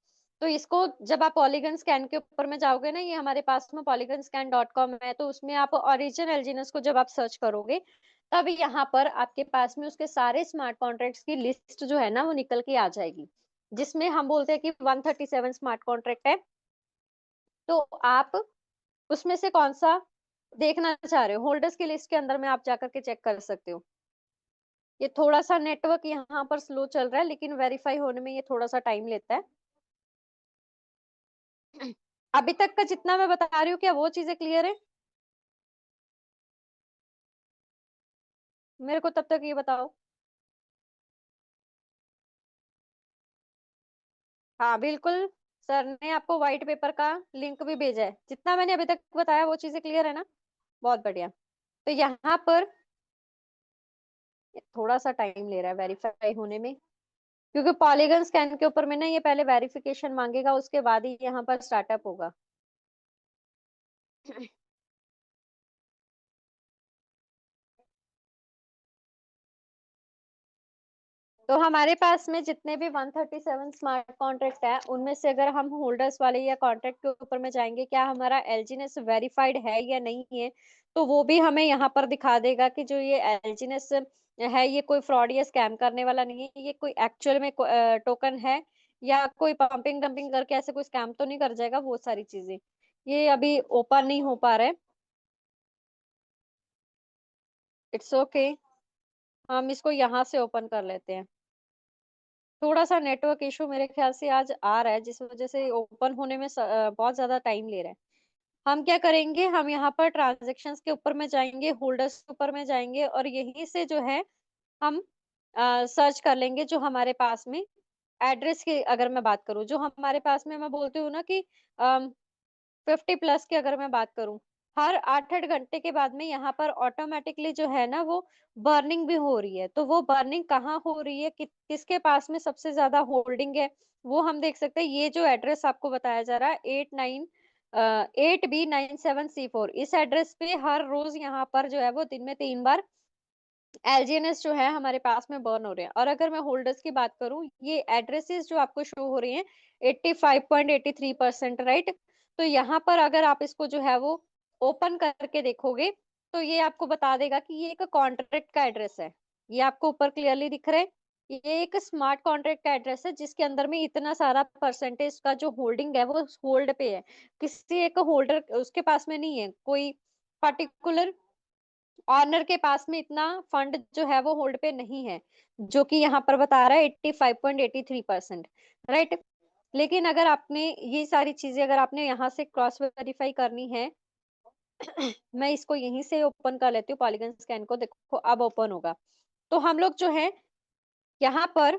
तो इसको जब आप पॉलीगन स्कैन के ऊपर में जाओगे ना, ये हमारे पास में polygon-scan.com है, तो उसमें आप ओरिजिन एलजीनस को जब आप सर्च करोगे, तब यहाँ पर आपके पास में उसके सारे स्मार्ट कॉन्ट्रैक्ट्स की लिस्ट जो है ना वो निकल के आ जाएगी, जिसमें हम बोलते हैं कि 137 स्मार्ट कॉन्ट्रैक्ट है। तो आप उसमें से कौन सा देखना चाह रहे हो, होल्डर्स की लिस्ट के अंदर में आप जाकर के चेक कर सकते हो। ये थोड़ा सा नेटवर्क यहाँ पर स्लो चल रहा है, लेकिन वेरीफाई होने में ये थोड़ा सा टाइम लेता है। अभी तक का जितना मैं बता रही हूँ, क्या वो चीजें क्लियर है? मेरे को तब तक ये बताओ। हाँ बिल्कुल, सर ने आपको व्हाइट पेपर का लिंक भी भेजा है। जितना मैंने अभी तक बताया वो चीजें क्लियर है ना? बहुत बढ़िया। तो यहाँ पर थोड़ा सा टाइम ले रहा है वेरीफाई होने में, क्योंकि पॉलीगन स्कैन के ऊपर में ना ये पहले वेरिफिकेशन मांगेगा, उसके बाद ही यहाँ पर स्टार्टअप होगा। तो हमारे पास में जितने भी 137 स्मार्ट कॉन्ट्रैक्ट है, उनमें से अगर हम होल्डर्स वाले या कॉन्ट्रैक्ट के ऊपर में जाएंगे, क्या हमारा एलजीनेस वेरीफाइड है या नहीं है, तो वो भी हमें यहाँ पर दिखा देगा कि जो ये एलजीनेस है, ये कोई फ्रॉड या स्कैम करने वाला नहीं है, ये कोई एक्चुअल में टोकन है, या कोई पंपिंग डंपिंग करके ऐसे कोई स्कैम तो नहीं कर जाएगा, वो सारी चीजें। ये अभी ओपन नहीं हो पा रहा है। इट्स ओके, हम इसको यहाँ से ओपन कर लेते हैं। थोड़ा सा नेटवर्क इशू मेरे ख्याल से आज आ रहा है, जिस वजह से ओपन होने में बहुत ज्यादा टाइम ले रहा है। हम क्या करेंगे, हम यहाँ पर ट्रांजेक्शन्स के ऊपर में जाएंगे, होल्डर्स के ऊपर में जाएंगे, और यहीं से जो है हम सर्च कर लेंगे जो हमारे पास में एड्रेस की, अगर मैं बात करूँ जो हमारे पास में, मैं बोलती हूँ ना कि 50 प्लस की अगर मैं बात करूं, हर 8-8 घंटे के बाद में यहाँ पर ऑटोमेटिकली जो है ना वो बर्निंग भी हो रही है। तो वो बर्निंग कहाँ हो रही है, किसके पास में सबसे ज्यादा होल्डिंग है, वो हम देख सकते हैं। ये जो एड्रेस आपको बताया जा रहा है 8B97C4, इस एड्रेस पे हर रोज यहाँ पर जो है वो दिन में 3 बार एलजीएनएस जो है हमारे पास में बर्न हो रहे हैं। और अगर मैं होल्डर्स की बात करूं, ये एड्रेसेस जो आपको शो हो रही हैं 85.83%, राइट? तो यहाँ पर अगर आप इसको जो है वो ओपन करके देखोगे, तो ये आपको बता देगा कि ये एक कॉन्ट्रैक्ट का एड्रेस है। ये आपको ऊपर क्लियरली दिख रहा है, ये एक स्मार्ट कॉन्ट्रैक्ट का एड्रेस है, जिसके अंदर में इतना सारा परसेंटेज का जो होल्डिंग है वो होल्ड पे है। किसी एक होल्डर उसके पास में नहीं है, कोई पर्टिकुलर ऑनर के पास में इतना फंड जो है वो होल्ड पे नहीं है, जो कि यहाँ पर बता रहा है 85.83%, राइट? लेकिन अगर आपने ये सारी चीजें अगर आपने यहाँ से क्रॉस वेरीफाई करनी है, मैं इसको यहीं से ओपन कर लेती हूँ, पॉलीगन स्कैन को देखो अब ओपन होगा। तो हम लोग जो है यहाँ पर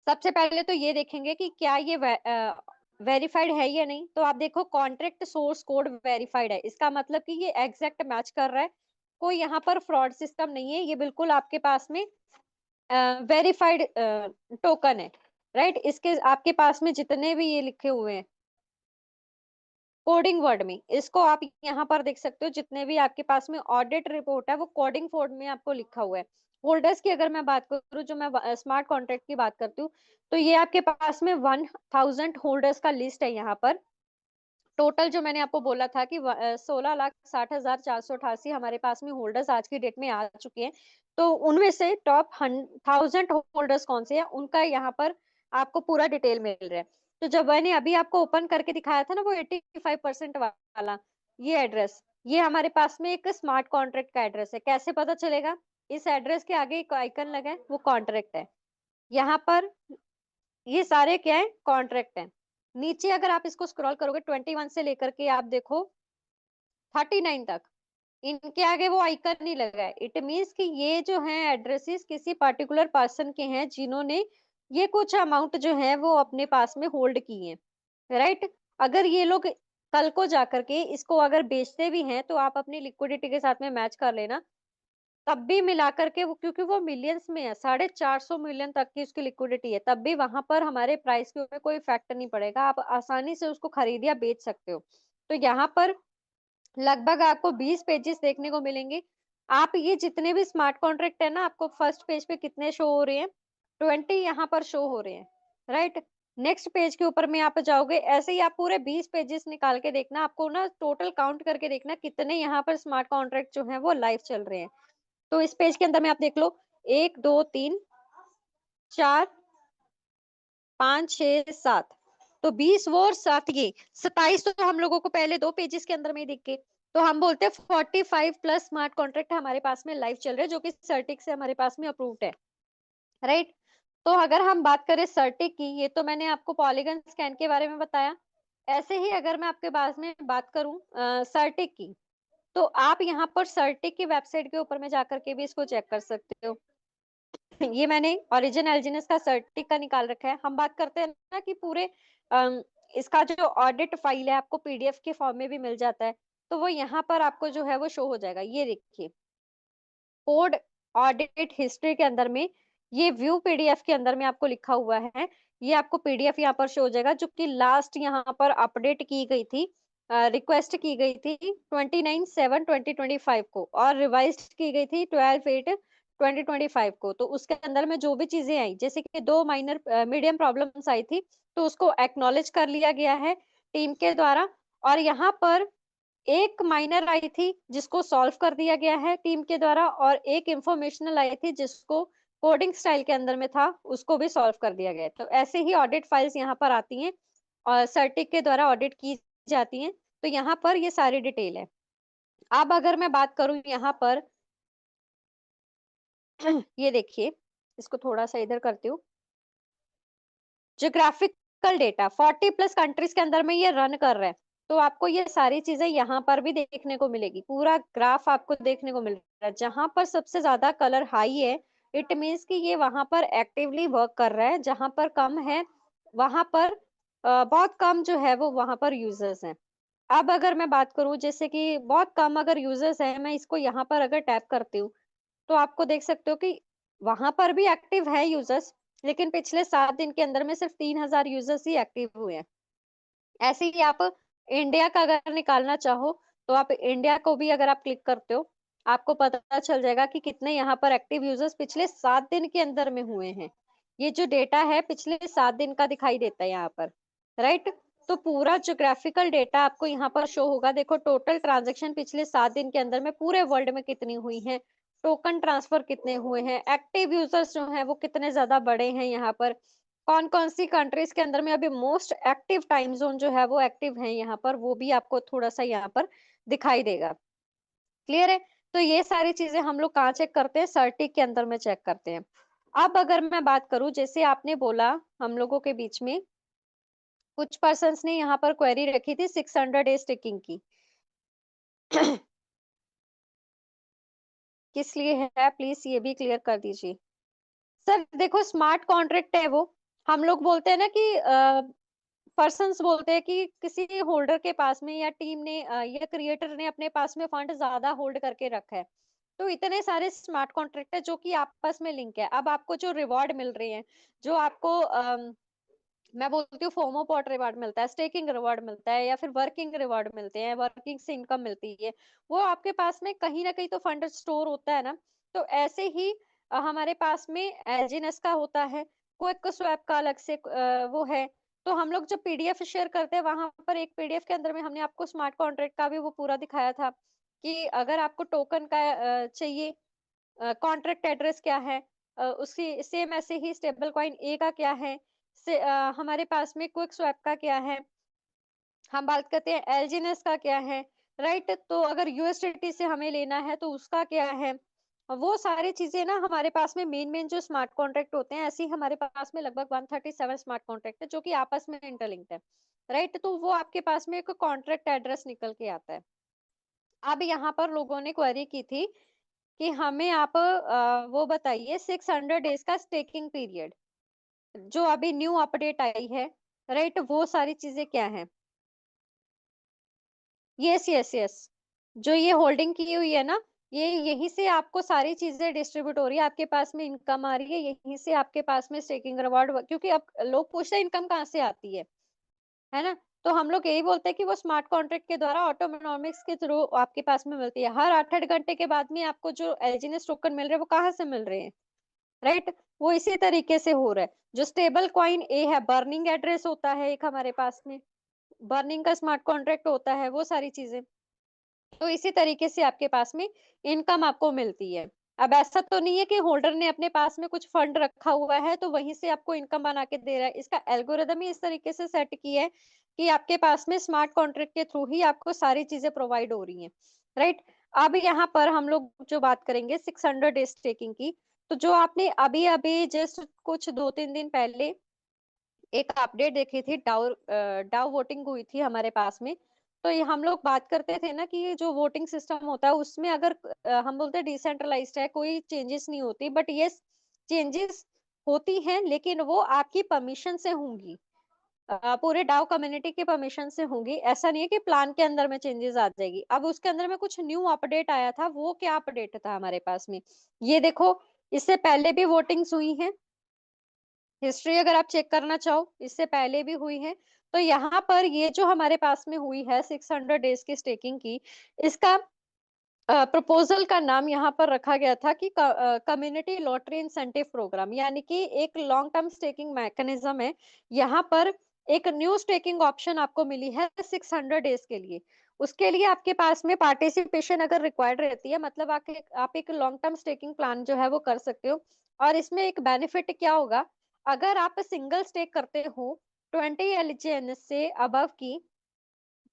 सबसे पहले तो ये देखेंगे कि क्या ये वेरीफाइड है या नहीं। तो आप देखो कॉन्ट्रैक्ट सोर्स कोड वेरीफाइड है, इसका मतलब कि ये एग्जैक्ट मैच कर रहा है, कोई यहाँ पर फ्रॉड सिस्टम नहीं है, ये बिल्कुल आपके पास में वेरीफाइड टोकन है, राइट? इसके आपके पास में जितने भी ये लिखे हुए हैं कोडिंग वर्ड में, इसको आप यहाँ पर देख सकते हो, जितने भी आपके पास में ऑडिट रिपोर्ट है वो कोडिंग वर्ड में आपको लिखा हुआ है। होल्डर्स की अगर मैं बात करूँ, जो मैं स्मार्ट कॉन्ट्रैक्ट की बात करती हूँ, तो ये आपके पास में 1000 होल्डर्स का लिस्ट है यहाँ पर। टोटल जो मैंने आपको बोला था कि 16,60,488 हमारे पास में होल्डर्स आज की डेट में आ चुके हैं। तो उनमें से टॉप 1000 होल्डर्स कौन से हैं, उनका यहाँ पर आपको पूरा डिटेल मिल रहा है। तो जब मैंने अभी आपको ओपन करके दिखाया था ना वो 85% वाला, ये एड्रेस, ये हमारे पास में एक स्मार्ट कॉन्ट्रैक्ट का एड्रेस है। कैसे पता चलेगा? इस एड्रेस के आगे एक आइकन लगा है, वो कॉन्ट्रैक्ट है। यहाँ पर ये सारे क्या है, कॉन्ट्रैक्ट हैं। नीचे अगर आप इसको स्क्रॉल करोगे 21 से लेकर के आप देखो 39 तक, इनके आगे वो आइकन नहीं लगा है। इट मीन्स कि ये जो है एड्रेसेस किसी पर्टिकुलर पर्सन के हैं जिन्होंने ये कुछ अमाउंट जो है वो अपने पास में होल्ड किए हैं, राइट? अगर ये लोग कल को जाकर के इसको अगर बेचते भी हैं तो आप अपनी लिक्विडिटी के साथ में मैच कर लेना, तब भी मिला करके वो, क्योंकि वो मिलियंस में है, 450 मिलियन तक की उसकी लिक्विडिटी है, तब भी वहां पर हमारे प्राइस के ऊपर कोई इफेक्ट नहीं पड़ेगा, आप आसानी से उसको खरीद या बेच सकते हो। तो यहाँ पर लगभग आपको 20 पेजेस देखने को मिलेंगे। आप ये जितने भी स्मार्ट कॉन्ट्रैक्ट है ना, आपको फर्स्ट पेज पे कितने शो हो रहे हैं, 20 यहाँ पर शो हो रहे हैं, राइट? नेक्स्ट पेज के ऊपर में आप जाओगे, ऐसे ही आप पूरे 20 पेजेस निकाल के देखना, आपको ना टोटल काउंट करके देखना कितने यहाँ पर स्मार्ट कॉन्ट्रैक्ट जो है वो लाइव चल रहे हैं। तो इस पेज के अंदर में आप देख लो, 1 2 3 4 5 6 7, तो 20 वो और 7 ये 27, तो हम लोगों को पहले 2 पेजेस के अंदर में ही दिख गए। तो हम बोलते हैं 45 प्लस स्मार्ट कॉन्ट्रैक्ट हमारे पास में लाइव चल रहे हैं, जो कि सर्टिक से हमारे पास में अप्रूव्ड है, राइट? तो अगर हम बात करें सर्टिक की, ये तो मैंने आपको पॉलीगन स्कैन के बारे में बताया। ऐसे ही अगर मैं आपके पास में बात करूं सर्टिक की, तो आप यहाँ पर सर्टिक की वेबसाइट के ऊपर में जाकर के भी इसको चेक कर सकते हो। ये मैंने ओरिजिन एल्जिनस का सर्टिक का निकाल रखा है। हम बात करते हैं ना कि पूरे अम, इसका जो ऑडिट फाइल है आपको पीडीएफ के फॉर्म में भी मिल जाता है, तो वो यहाँ पर आपको जो है वो शो हो जाएगा। ये देखिए, कोड ऑडिट हिस्ट्री के अंदर में ये व्यू पीडीएफ के अंदर में आपको लिखा हुआ है। ये आपको पीडीएफ यहाँ पर शो हो जाएगा, जो कि लास्ट यहाँ पर अपडेट की गई थी, रिक्वेस्ट की गई थी 29/7/2025 को, और रिवाइज्ड की गई थी 12/8/2025 को। तो उसके अंदर में जो भी चीजें आई, जैसे कि 2 माइनर मीडियम प्रॉब्लम्स आई थी, तो उसको एक्नॉलेज कर लिया गया है टीम के द्वारा, और यहाँ पर एक माइनर आई थी जिसको सॉल्व कर दिया गया है टीम के द्वारा, और एक इंफॉर्मेशनल आई थी जिसको कोडिंग स्टाइल के अंदर में था, उसको भी सॉल्व कर दिया गया है। तो ऐसे ही ऑडिट फाइल्स यहाँ पर आती हैं और सर्टिक के द्वारा ऑडिट की जाती हैं। तो यहाँ पर ये सारी डिटेल है। अब अगर मैं बात करूं यहाँ पर ये देखिए, इसको थोड़ा सा इधर करती हूँ। ज्योग्राफिकल डेटा 40 प्लस कंट्रीज के अंदर में ये रन कर रहा है, तो आपको ये सारी चीजें यहाँ पर भी देखने को मिलेगी। पूरा ग्राफ आपको देखने को मिल रहा है, जहां पर सबसे ज्यादा कलर हाई है, इट मीन्स कि ये वहां पर एक्टिवली वर्क कर रहा है। जहां पर कम है, वहां पर बहुत कम जो है वो वहां पर यूजर्स हैं। अब अगर मैं बात करूं, जैसे कि बहुत कम अगर यूजर्स हैं, मैं इसको यहाँ पर अगर टैप करती हूँ, तो आपको देख सकते हो कि वहां पर भी एक्टिव है यूजर्स, लेकिन पिछले 7 दिन के अंदर में सिर्फ 3000 यूजर्स ही एक्टिव हुए हैं। ऐसे ही आप इंडिया का अगर निकालना चाहो, तो आप इंडिया को भी अगर आप क्लिक करते हो, आपको पता चल जाएगा कि कितने यहाँ पर एक्टिव यूजर्स पिछले 7 दिन के अंदर में हुए हैं। ये जो डेटा है पिछले 7 दिन का दिखाई देता है यहाँ पर, राइट? तो पूरा ज्योग्राफिकल डेटा आपको यहाँ पर शो होगा। देखो, टोटल ट्रांजेक्शन पिछले 7 दिन के अंदर में पूरे वर्ल्ड में कितनी हुई है, टोकन ट्रांसफर कितने हुए हैं, एक्टिव यूजर्स जो हैं वो कितने ज्यादा बड़े हैं, यहाँ पर कौन कौन सी कंट्रीज के अंदर में अभी मोस्ट एक्टिव टाइम जोन जो है वो एक्टिव है यहाँ पर, वो भी आपको थोड़ा सा यहाँ पर दिखाई देगा। क्लियर है? तो ये सारी चीजें हम लोग कहाँ चेक करते हैं, सर्टिक के अंदर में चेक करते हैं। अब अगर मैं बात करूं, जैसे आपने बोला हम लोगों के बीच में कुछ पर्सन्स ने यहाँ पर क्वेरी रखी थी 600 डे स्टिकिंग की। किस लिए है, प्लीज ये भी क्लियर कर दीजिए। सर देखो, स्मार्ट कॉन्ट्रैक्ट है वो, हम लोग बोलते हैं ना कि पर्सन्स बोलते हैं कि किसी होल्डर के पास में या टीम ने या क्रिएटर ने अपने पास में फंड ज्यादा होल्ड करके रखा है, तो इतने सारे स्मार्ट कॉन्ट्रैक्ट है जो कि आपस में लिंक है। अब आपको जो रिवॉर्ड मिल रहे हैं, जो आपको मैं बोलती हूँ फोमो पॉट रिवार्ड मिलता है, स्टेकिंग रिवार्ड मिलता है, या फिर वर्किंग रिवार्ड मिलते हैं, वर्किंग से इनकम मिलती है, वो आपके पास में कहीं ना कहीं तो फंड स्टोर होता है ना। तो ऐसे ही हमारे पास में एलजीएनएस का होता है, क्विक स्वैप का अलग से वो है। तो हम लोग जब पीडीएफ शेयर करते हैं, वहां पर एक पीडीएफ के अंदर में हमने आपको स्मार्ट कॉन्ट्रैक्ट का भी वो पूरा दिखाया था कि अगर आपको टोकन का चाहिए, कॉन्ट्रैक्ट एड्रेस क्या है, उसी सेम ऐसे ही स्टेबल कॉइन ए का क्या है, हमारे पास में क्विक स्वैप का क्या है, हम बात करते हैं एलजीएनएस का क्या है, राइट? तो अगर यूएसडीटी से हमें लेना है तो उसका क्या है, वो सारी चीजें ना हमारे पास में मेन मेन जो स्मार्ट कॉन्ट्रैक्ट होते हैं, ऐसे ही हमारे पास में लगभग 137 स्मार्ट कॉन्ट्रैक्ट है जो कि आपस में इंटरलिंक्ड है, राइट? तो वो आपके पास में एक कॉन्ट्रैक्ट एड्रेस निकल के आता है। अब यहाँ पर लोगों ने क्वेरी की थी कि हमें आप वो बताइए 600 डेज का स्टेकिंग पीरियड, जो अभी न्यू अपडेट आई है, राइट? वो सारी चीजें क्या है? Yes, yes, yes. जो ये होल्डिंग की हुई है ना, ये यहीं से आपको सारी चीजें डिस्ट्रीब्यूट हो रही है, आपके पास में इनकम आ रही है, यहीं से आपके पास में स्टेकिंग रिवॉर्ड, क्योंकि अब लोग पूछते हैं इनकम कहाँ से आती है ना? तो हम लोग यही बोलते हैं कि वो स्मार्ट कॉन्ट्रैक्ट के द्वारा ऑटोनॉमिक्स के थ्रू आपके पास में मिलती है। हर 8-8 घंटे के बाद में आपको जो एलजीएनएस टोकन मिल रहे हैं, वो कहाँ से मिल रहे हैं, राइट? वो इसी तरीके से हो रहा है। जो स्टेबल कॉइन ए है, बर्निंग एड्रेस होता है एक हमारे पास में, बर्निंग का स्मार्ट कॉन्ट्रैक्ट होता है, वो सारी चीजें। तो इसी तरीके से आपके पास में इनकम आपको मिलती है। अब ऐसा तो नहीं है कि होल्डर ने अपने पास में कुछ फंड रखा हुआ है तो वहीं से आपको इनकम बना के दे रहा है। इसका एल्गोरिदम ही इस तरीके से सेट किया है कि आपके पास में स्मार्ट कॉन्ट्रैक्ट के थ्रू ही आपको सारी चीजें प्रोवाइड हो रही हैं, राइट? अब यहाँ पर हम लोग जो बात करेंगे 600 डेज स्टेकिंग की, तो जो आपने अभी अभी जस्ट कुछ 2-3 दिन पहले एक अपडेट देखी थी, डाउ वोटिंग हुई थी हमारे पास में। तो ये हम लोग बात करते थे ना कि ये जो वोटिंग सिस्टम होता है उसमें अगर हम बोलते हैं डिसेंट्रलाइज्ड है, कोई चेंजेस नहीं होती, बट ये चेंजेस होती हैं लेकिन वो आपकी परमिशन से होंगी, पूरे डाउ कम्युनिटी की परमिशन से होंगी। ऐसा नहीं है कि प्लान के अंदर में चेंजेस आ जाएगी। अब उसके अंदर में कुछ न्यू अपडेट आया था, वो क्या अपडेट था हमारे पास में, ये देखो। इससे पहले भी वोटिंग्स हुई हैं, हिस्ट्री अगर आप चेक करना चाहो, इससे पहले भी हुई है। तो यहाँ पर ये जो हमारे पास में हुई है 600 डेज की स्टेकिंग की, इसका प्रपोजल का नाम यहाँ पर रखा गया था कि कम्युनिटी लॉटरी इंसेंटिव प्रोग्राम, यानी कि एक लॉन्ग टर्म स्टेकिंग मैकेनिज्म है। यहाँ पर एक न्यू स्टेकिंग ऑप्शन आपको मिली है 600 डेज के लिए। उसके लिए आपके पास में पार्टिसिपेशन अगर रिक्वायर्ड रहती है, मतलब आप एक लॉन्ग टर्म स्टेकिंग प्लान जो है वो कर सकते हो। और इसमें एक बेनिफिट क्या होगा, अगर आप सिंगल स्टेक करते हो 20 एलजीएनएस से अबव की,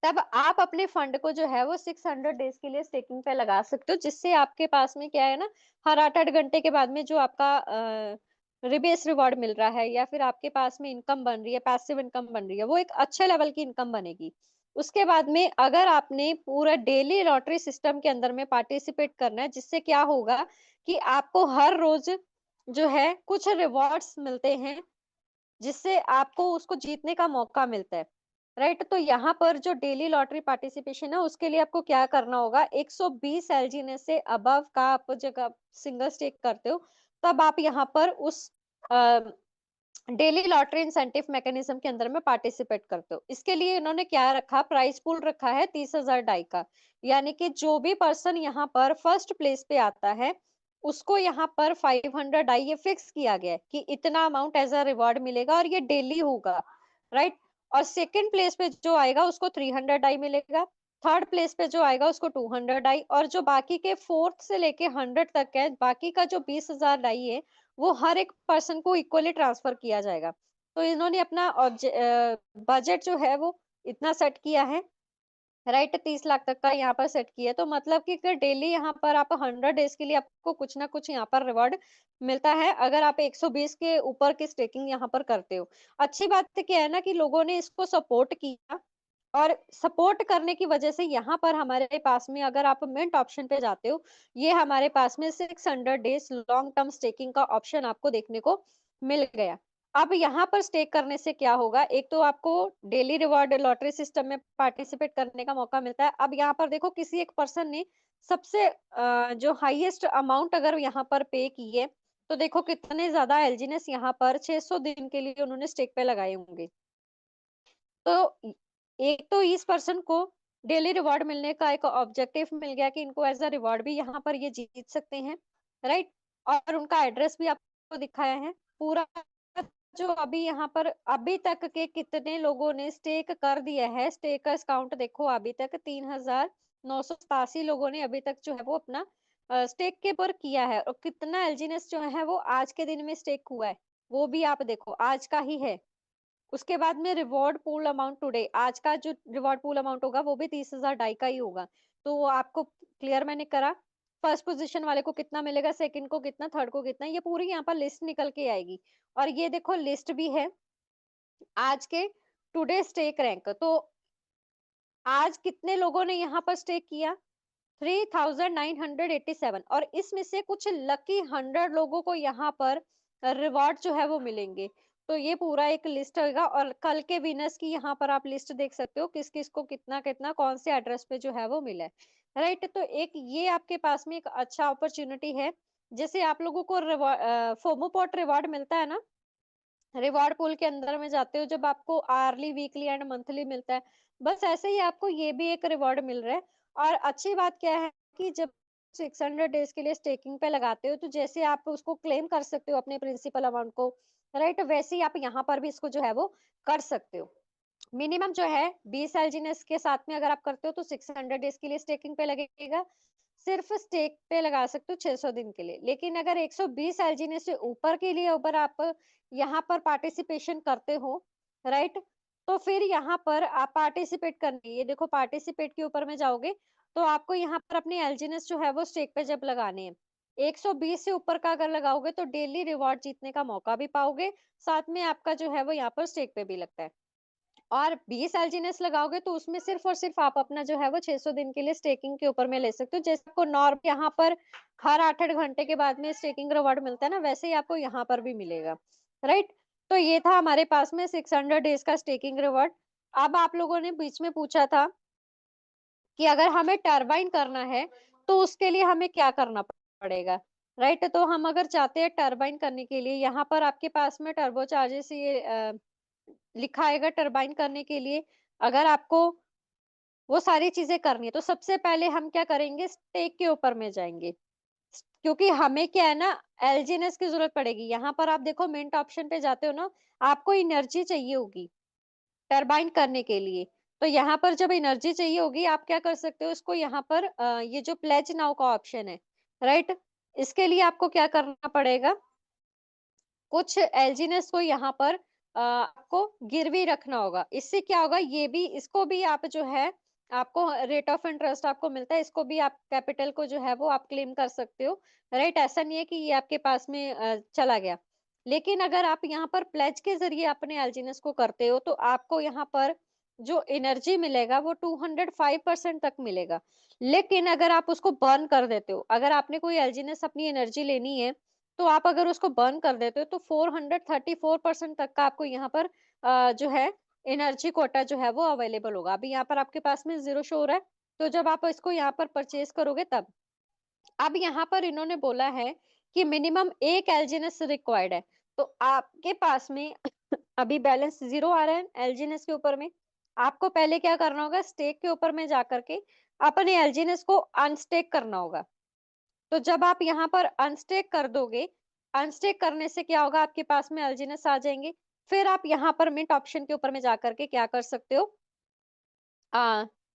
तब आप अपने फंड को जो है वो 600 डेज के लिए स्टेकिंग पे लगा सकते हो, जिससे आपके पास में क्या है ना, हर 8-8 घंटे के बाद में जो आपका रिबेस रिवॉर्ड मिल रहा है या फिर आपके पास में इनकम बन रही है, पैसिव इनकम बन रही है, वो एक अच्छे लेवल की इनकम बनेगी। उसके बाद में अगर आपने पूरा डेली लॉटरी सिस्टम के अंदर में पार्टिसिपेट करना है, जिससे क्या होगा कि आपको हर रोज जो है कुछ रिवॉर्ड्स मिलते हैं, जिससे आपको उसको जीतने का मौका मिलता है, राइट? तो यहाँ पर जो डेली लॉटरी पार्टिसिपेशन है उसके लिए आपको क्या करना होगा, 120 एलजीने से अबव का आप जगह सिंगल स्टेक करते हो, तब आप यहाँ पर उस डेली लॉटरी इंसेंटिव मैकेनिज्म के अंदर में पार्टिसिपेट करते हो। इसके लिए इन्होंने क्या रखा, प्राइस पूल रखा है 30,000 डाई का, यानी कि जो भी पर्सन यहाँ पर फर्स्ट प्लेस पे आता है उसको यहाँ पर 500 डाई ये फिक्स किया गया है कि इतना अमाउंट एज अ रिवॉर्ड मिलेगा और ये डेली होगा, राइट? और सेकंड प्लेस पे जो आएगा उसको 300 डाई मिलेगा, थर्ड प्लेस पे जो आएगा उसको 200 डाई, और जो बाकी के फोर्थ से लेके 100 तक है, बाकी का जो 20,000 डाई है वो हर एक पर्सन को इक्वली ट्रांसफर किया जाएगा। तो इन्होंने अपना बजट जो है वो इतना सेट किया है, राइट? 30 लाख तक का यहाँ पर सेट किया है। तो मतलब कि अगर डेली यहाँ पर आप 100 डेज के लिए आपको कुछ ना कुछ यहाँ पर रिवॉर्ड मिलता है, अगर आप 120 के ऊपर की स्टेकिंग यहाँ पर करते हो। अच्छी बात तो क्या है ना कि लोगों ने इसको सपोर्ट किया, और सपोर्ट करने की वजह से यहाँ पर हमारे पास में अगर आप मिंट ऑप्शन पे जाते हो, ये हमारे पास में 600 डेज लॉन्ग टर्म स्टेकिंग का ऑप्शन आपको देखने को मिल गया। अब यहाँ पर स्टेक करने से क्या होगा, एक तो आपको डेली रिवॉर्ड लॉटरी सिस्टम में पार्टिसिपेट करने का मौका मिलता है। अब यहाँ पर देखो किसी एक पर्सन ने सबसे जो हाईएस्ट अमाउंट अगर यहाँ पर पे की है, तो देखो कितने ज्यादा एलजीनेस यहाँ पर 600 दिन के लिए उन्होंने स्टेक पे लगाए होंगे। तो एक तो इस पर्सन को डेली रिवॉर्ड मिलने का एक ऑब्जेक्टिव मिल गया कि इनको एज अ रिवॉर्ड भी यहाँ पर ये जीत सकते हैं, राइट? और उनका एड्रेस भी आपको दिखाया है पूरा। जो अभी यहाँ पर अभी तक के कितने लोगों ने स्टेक कर दिया है, स्टेक का काउंट देखो, अभी तक 3,987 लोगों ने अभी तक जो है वो अपना स्टेक के पर किया है, और कितना एलजीनेस जो है वो आज के दिन में स्टेक हुआ है, वो भी आप देखो आज का ही है। उसके बाद में रिवॉर्ड पूल अमाउंट टुडे, आज का जो रिवॉर्ड पूल अमाउंट होगा वो भी 30,000 डाई का ही होगा। तो वो आपको क्लियर मैंने करा। फर्स्ट पोजीशन वाले को कितना मिलेगा, सेकंड को कितना, थर्ड को कितना, ये पूरी यहाँ पर लिस्ट निकल के आएगी। और ये देखो लिस्ट भी है आज के टुडे स्टेक रैंक। तो आज कितने लोगों ने यहाँ पर स्टेक किया, 3987, और इसमें से कुछ लकी 100 लोगों को यहाँ पर रिवॉर्ड जो है वो मिलेंगे। तो ये पूरा एक लिस्ट होगा, और कल के विनर्स की यहाँ पर आप लिस्ट देख सकते हो, किस किस को कितना कितना कौन से एड्रेस पे जो है वो मिला है। राइट, तो एक ये आपके पास में एक अच्छा अपॉर्चुनिटी है। जैसे आप लोगों को फोमोपॉट रिवॉर्ड मिलता है ना, रिवॉर्ड पूल के अंदर में जाते हो जब आपको आर्ली, वीकली एंड मंथली मिलता है, बस ऐसे ही आपको ये भी एक रिवॉर्ड मिल रहा है। और अच्छी बात क्या है कि जब 600 डेज के लिए स्टेकिंग पे लगाते हो, तो जैसे आप उसको क्लेम कर सकते हो अपने प्रिंसिपल अमाउंट को, राइट, वैसे ही आप यहाँ पर भी इसको जो है वो कर सकते हो। मिनिमम जो है 20 एलजीनेस के साथ में अगर आप करते हो तो 600 डेज के लिए स्टेकिंग पे लगेगा। सिर्फ स्टेक पे लगा सकते हो 600 दिन के लिए। लेकिन अगर 120 एलजीनेस से ऊपर के लिए ऊपर आप यहाँ पर पार्टिसिपेशन करते हो, राइट, तो फिर यहाँ पर आप पार्टिसिपेट करनी, ये देखो पार्टिसिपेट के ऊपर में जाओगे, तो आपको यहाँ पर अपनी एलजीनेस जो है वो स्टेक पे जब लगाने हैं, 120 से ऊपर का अगर लगाओगे तो डेली रिवॉर्ड जीतने का मौका भी पाओगे, साथ में आपका जो है वो यहाँ पर स्टेक पे भी लगता है। और 20 एलजीनेस लगाओगे तो उसमें सिर्फ और सिर्फ आप अपना जो है वो 600 दिन के लिए स्टेकिंग के ऊपर में ले सकते हो। जैसे आपको नॉर्म यहाँ पर हर 8-8 घंटे के बाद में स्टेकिंग रिवॉर्ड मिलता है ना, वैसे ही आपको यहाँ पर भी मिलेगा। राइट? तो ये था हमारे पास में 600 डेज का स्टेकिंग रिवॉर्ड। अब आप लोगों ने बीच में पूछा था कि अगर हमें टरबाइन करना है, तो उसके लिए हमें क्या करना पड़ेगा? राइट? तो हम अगर चाहते हैं टरबाइन करने के लिए, यहाँ पर आपके पास में टर्बो चार्जेस ये लिखा आएगा टरबाइन करने के लिए। अगर आपको वो सारी चीजें करनी है, तो सबसे पहले हम क्या करेंगे, स्टेक के ऊपर में जाएंगे, क्योंकि हमें क्या है ना, एलजीएनएस की जरूरत पड़ेगी। यहाँ पर आप देखो मिंट ऑप्शन पे जाते हो ना, आपको एनर्जी चाहिए होगी टरबाइन करने के लिए। तो यहाँ पर जब एनर्जी चाहिए होगी, आप क्या कर सकते हो, इसको यहाँ पर ये जो प्लेज नाउ का ऑप्शन है, राइट, इसके लिए आपको क्या करना पड़ेगा, कुछ एलजीनेस को यहाँ पर आपको गिरवी रखना होगा। इससे क्या होगा, ये भी, इसको भी आप जो है, आपको रेट ऑफ इंटरेस्ट आपको मिलता है, इसको भी आप कैपिटल को जो है वो आप क्लेम कर सकते हो। राइट, ऐसा नहीं है कि ये आपके पास में चला गया। लेकिन अगर आप यहाँ पर प्लेज के जरिए अपने एलजीनेस को करते हो, तो आपको यहाँ पर जो एनर्जी मिलेगा वो 205% तक मिलेगा। लेकिन अगर आप उसको बर्न कर देते हो, अगर आपने कोई एलजीनेस अपनी एनर्जी लेनी है, तो आप अगर उसको बर्न कर देते हो तो 434% तक का आपको यहाँ पर जो है एनर्जी कोटा जो है वो अवेलेबल होगा। अभी यहाँ पर आपके पास में 0 शो हो रहा है, तो जब आप इसको यहाँ पर परचेज करोगे तब। अब यहाँ पर इन्होंने बोला है कि मिनिमम 1 एलजीएनएस रिक्वायर्ड है। तो आपके पास में अभी बैलेंस 0 आ रहा है एलजीएनएस के ऊपर में। आपको पहले क्या करना होगा, स्टेक के ऊपर में जाकर के अपने एलजीएनएस को अनस्टेक करना होगा। तो जब आप यहाँ पर अनस्टेक कर दोगे, अनस्टेक करने से क्या होगा, आपके पास में एलजीनेस आ जाएंगे। फिर आप यहाँ पर मिंट ऑप्शन के ऊपर में जाकर के क्या कर सकते हो,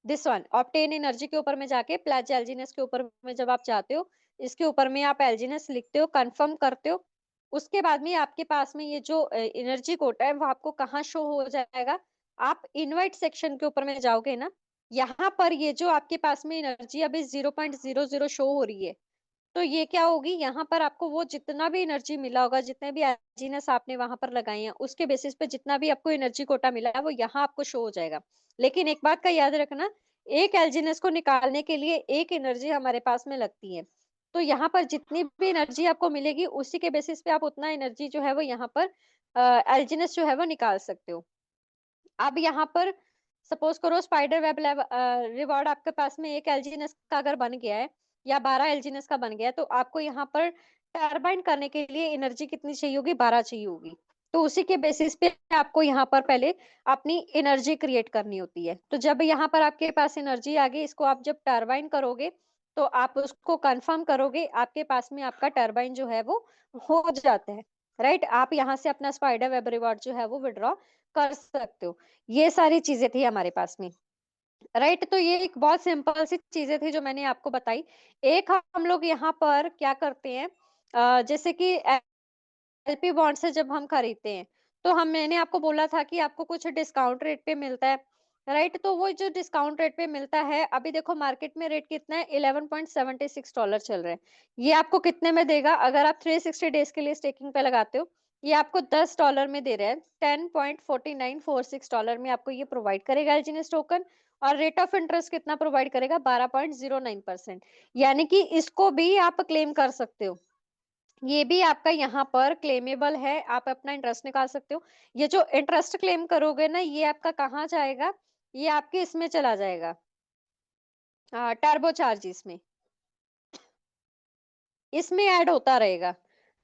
दिस वन ऑब्टेन एनर्जी के ऊपर में जाके प्लेज एलजीनेस के ऊपर में जब आप जाते हो, इसके ऊपर में आप एलजीनेस लिखते हो, कंफर्म करते हो। उसके बाद में आपके पास में ये जो एनर्जी कोटा है वो आपको कहाँ शो हो जाएगा, आप इनवाइट सेक्शन के ऊपर में जाओगे ना, यहाँ पर ये जो आपके पास में एनर्जी अभी 0.00 शो हो रही है, तो ये क्या होगी, यहाँ पर आपको वो जितना भी एनर्जी मिला होगा, जितने भी एनर्जीनेस आपने वहां पर लगाई है, उसके बेसिस पे जितना भी आपको एनर्जी कोटा मिला है वो यहाँ आपको शो हो जाएगा। लेकिन एक बात का याद रखना, एक एलजीनेस को निकालने के लिए एक एनर्जी हमारे पास में लगती है। तो यहाँ पर जितनी भी एनर्जी आपको मिलेगी, उसी के बेसिस पे आप उतना एनर्जी जो है वो यहाँ पर एलजीनेस जो है वो निकाल सकते हो। अब यहाँ पर सपोज करो स्पाइडर वेब रिवॉर्ड आपके पास में एक एलजीनेस का अगर बन गया है, या 12 एलजीनेस का बन गया है, तो आपको यहाँ पर टरबाइन करने के लिए एनर्जी कितनी चाहिए होगी, 12 चाहिए होगी। तो उसी के बेसिस पे आपको यहाँ पर पहले अपनी एनर्जी क्रिएट करनी होती है। तो जब यहाँ पर आपके पास एनर्जी आ गई, इसको आप जब टरबाइन करोगे, तो आप उसको कंफर्म करोगे, आपके पास में आपका टरबाइन जो है वो हो जाता है। राइट, आप यहाँ से अपना स्पाइडर वेब रिवॉर्ड जो है वो विड्रॉ कर सकते हो। ये सारी चीजें थी हमारे पास में। राइट, तो ये एक बहुत सिंपल सी चीजें थी जो मैंने आपको बताई। एक हम लोग यहाँ पर क्या करते हैं, जैसे कि एलपी बॉन्ड से जब हम खरीदते हैं, तो हम, मैंने आपको बोला था कि आपको कुछ डिस्काउंट रेट पे मिलता है। राइट? तो वो जो डिस्काउंट रेट पे मिलता है, अभी देखो मार्केट में रेट कितना है, $11.76 चल रहा है। ये आपको कितने में देगा अगर आप 360 डेज़ के लिए स्टेकिंग पे लगाते हो? ये आपको $10 में दे रहा है, $10.4946 में आपको ये प्रोवाइड करेगा एलजीएनएस टोकन। और रेट ऑफ इंटरेस्ट कितना प्रोवाइड करेगा? 12.09%। यानी कि इसको भी आप क्लेम कर सकते हो। ये भी आपका यहाँ पर क्लेमेबल है, आप अपना इंटरेस्ट निकाल सकते हो। ये जो इंटरेस्ट क्लेम करोगे ना, ये आपका कहाँ जाएगा? ये आपके इसमें चला जाएगा, टर्बो चार्जेस में, इसमें ऐड होता रहेगा,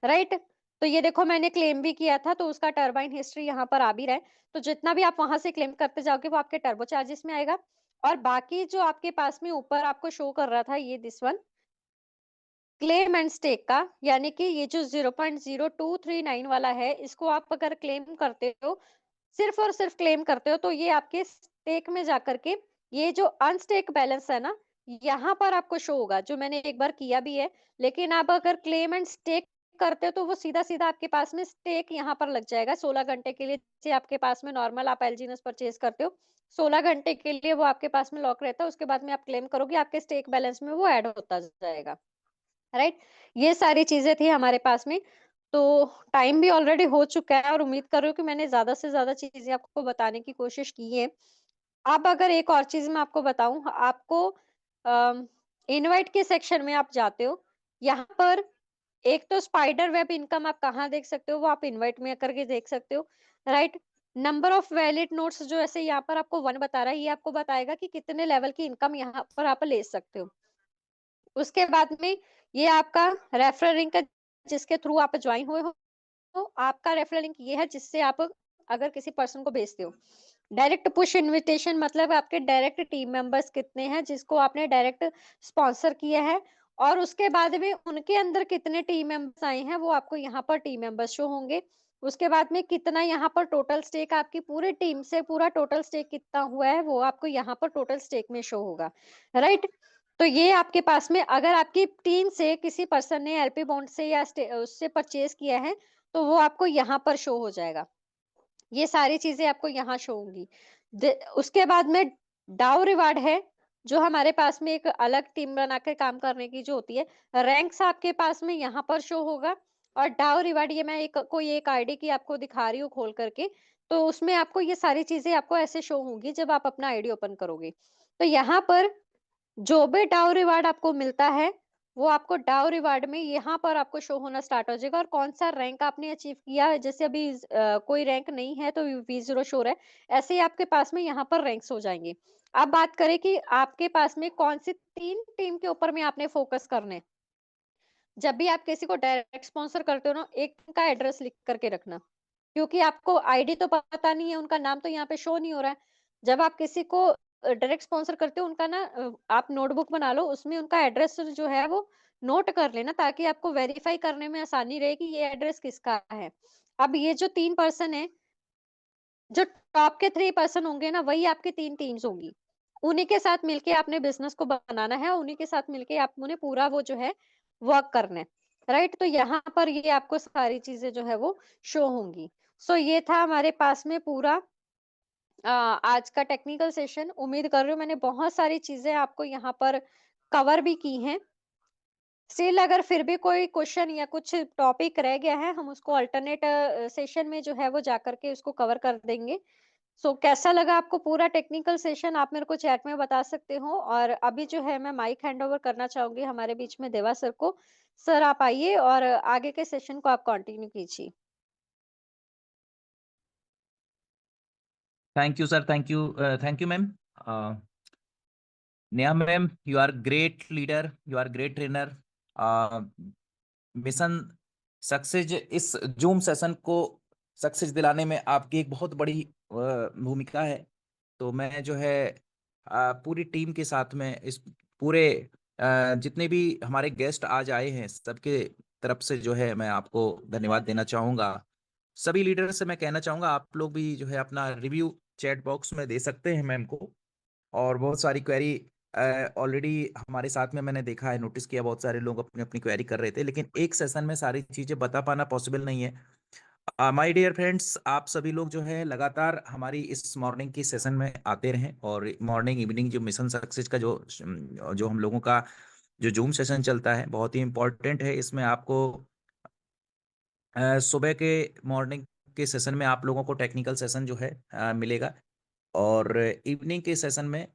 राइट? तो ये देखो मैंने क्लेम भी किया था, तो उसका टरबाइन हिस्ट्री यहाँ पर आ भी रहा है। तो जितना भी आप वहाँ से क्लेम करते जाओगे, वो आपके टर्बो चार्जेस में आएगा। और बाकी जो आपके पास में ऊपर आपको शो कर रहा था, ये this one claim and stake का, यानी कि ये जो 0.0239 वाला है, इसको आप अगर क्लेम करते हो, सिर्फ और सिर्फ क्लेम करते हो, तो ये आपके स्टेक में जाकर के ये जो अनस्टेक बैलेंस है ना, यहाँ पर आपको शो होगा, जो मैंने एक बार किया भी है। लेकिन आप अगर क्लेम एंड स्टेक करते हो, तो वो सीधा-सीधा आपके पास में स्टेक यहाँ पर लग जाएगा 16 घंटे के लिए। जैसे आपके पास में नॉर्मल आप एलजीएनएस परचेज़ करते हो, 16 घंटे के लिए वो आपके पास में लॉक रहता है, उसके बाद में आप क्लेम करोगे, आपके स्टेक बैलेंस में वो ऐड होता जाएगा। राइट? ये सारी चीज़ें थी हमारे पास में। तो टाइम भी ऑलरेडी हो चुका है और उम्मीद कर रही हूँ कि मैंने ज़्यादा से ज़्यादा चीज़ें आपको बताने की कोशिश की है। अब अगर एक और चीज़ मैं आपको बताऊँ, आपको इनवाइट के सेक्शन में आप जाते हो, यहाँ पर एक तो स्पाइडर वेब इनकम आप कहाँ देख सकते हो, वो आप इनवाइट में करके देख सकते हो, right? Number of valid notes जो ऐसे यहाँ पर आपको 1 बता रहा है, ये आपको बताएगा कि कितने लेवल की इनकम यहाँ पर आप ले सकते हो। उसके बाद में ये आपका रेफरल लिंक है, जिसके थ्रू आप जॉइन हुए हो, तो आपका रेफरल लिंक ये है जिससे आप अगर किसी पर्सन को भेजते हो। डायरेक्ट पुश इन्विटेशन मतलब आपके डायरेक्ट टीम मेंबर्स कितने हैं जिसको आपने डायरेक्ट स्पॉन्सर किया है, और उसके बाद में उनके अंदर कितने टीम मेंबर्स आए हैं, वो आपको यहाँ पर टीम मेंबर्स शो होंगे। उसके बाद में कितना यहाँ पर टोटल स्टेक आपकी पूरी टीम से पूरा टोटल स्टेक कितना हुआ है, वो आपको यहाँ पर टोटल स्टेक में शो होगा, राइट? तो ये आपके पास में अगर आपकी टीम से किसी पर्सन ने एलपी बॉन्ड से या उससे परचेज किया है, तो वो आपको यहाँ पर शो हो जाएगा। ये सारी चीज़ें आपको यहाँ शो होंगी। उसके बाद में डाउ रिवार्ड है, जो हमारे पास में एक अलग टीम बना के काम करने की जो होती है। रैंक्स आपके पास में यहाँ पर शो होगा, और डाउ रिवार्ड ये मैं एक कोई एक आईडी की आपको दिखा रही हूँ खोल करके, तो उसमें आपको ये सारी चीज़ें आपको ऐसे शो होंगी जब आप अपना आईडी ओपन करोगे। तो यहाँ पर जो भी डाउ रिवार्ड आपको मिलता है, वो आपको डाउ रिवार्ड में यहाँ पर आपको शो होना स्टार्ट हो जाएगा, और कौन-सा रैंक आपने अचीव किया है, जैसे अभी कोई रैंक नहीं है तो V0 शो हो रहा है, ऐसे ही आपके पास में यहाँ पर रैंक्स हो जाएँगे। अब बात करें कि आपके पास में कौन-सी 3 टीम के ऊपर में आपने फोकस करना है। जब भी आप किसी को डायरेक्ट स्पॉन्सर करते हो ना, एक का एड्रेस लिख करके रखना। क्योंकि आपको आईडी तो पता नहीं है, उनका नाम तो यहाँ पे शो नहीं हो रहा है। जब आप किसी को डायरेक्ट स्पॉन्सर करते हो, उनका ना आप नोटबुक बना लो, उसमें उनका एड्रेस जो है वो नोट कर लेना, ताकि आपको वेरीफाई करने में आसानी रहे कि ये एड्रेस किसका है। अब ये जो 3 पर्सन हैं, जो टॉप के 3 पर्सन होंगे ना, वही आपकी 3 टीम्स होंगी। उन्हीं के साथ मिलके आपने बिज़नेस को बनाना है, उन्हीं के साथ मिलके आपने पूरा वो जो है वर्क करना है, राइट? तो यहाँ पर ये आपको सारी चीज़ें जो है वो शो होंगी। सो ये था हमारे पास में पूरा आज का टेक्निकल सेशन। उम्मीद कर रही हूँ मैंने बहुत सारी चीज़ें आपको यहाँ पर कवर भी की हैं। स्टिल अगर फिर भी कोई क्वेश्चन या कुछ टॉपिक रह गया है, हम उसको अल्टरनेट सेशन में जो है वो जाकर के उसको कवर कर देंगे। सो कैसा लगा आपको पूरा टेक्निकल सेशन, आप मेरे को चैट में बता सकते हो। और अभी जो है मैं माइक हैंड ओवर करना चाहूंगी हमारे बीच में देवा सर को। सर आप आइए और आगे के सेशन को आप कंटिन्यू कीजिए। Thank you sir, thank you ma'am. Neha ma'am, you are great leader, you are great trainer. Mission success, इस जूम सेशन को सक्सेस दिलाने में आपकी एक बहुत बड़ी भूमिका है। तो मैं जो है पूरी टीम के साथ में इस पूरे जितने भी हमारे गेस्ट आज आए हैं सबके तरफ से जो है मैं आपको धन्यवाद देना चाहूँगा। सभी लीडर से मैं कहना चाहूँगा आप लोग भी जो है अपना रिव्यू चैट बॉक्स में दे सकते हैं मैम को। और बहुत सारी क्वेरी ऑलरेडी हमारे साथ में मैंने देखा है, नोटिस किया, बहुत सारे लोग अपनी अपनी क्वेरी कर रहे थे, लेकिन एक सेशन में सारी चीज़ें बता पाना पॉसिबल नहीं है। माय डियर फ्रेंड्स, आप सभी लोग जो है लगातार हमारी इस मॉर्निंग की सेशन में आते रहें, और मॉर्निंग इवनिंग जो मिशन सक्सेस का जो हम लोगों का जो जूम सेशन चलता है बहुत ही इम्पोर्टेंट है। इसमें आपको सुबह के मॉर्निंग के सेशन में आप लोगों को टेक्निकल सेशन जो है मिलेगा, और इवनिंग के सेशन में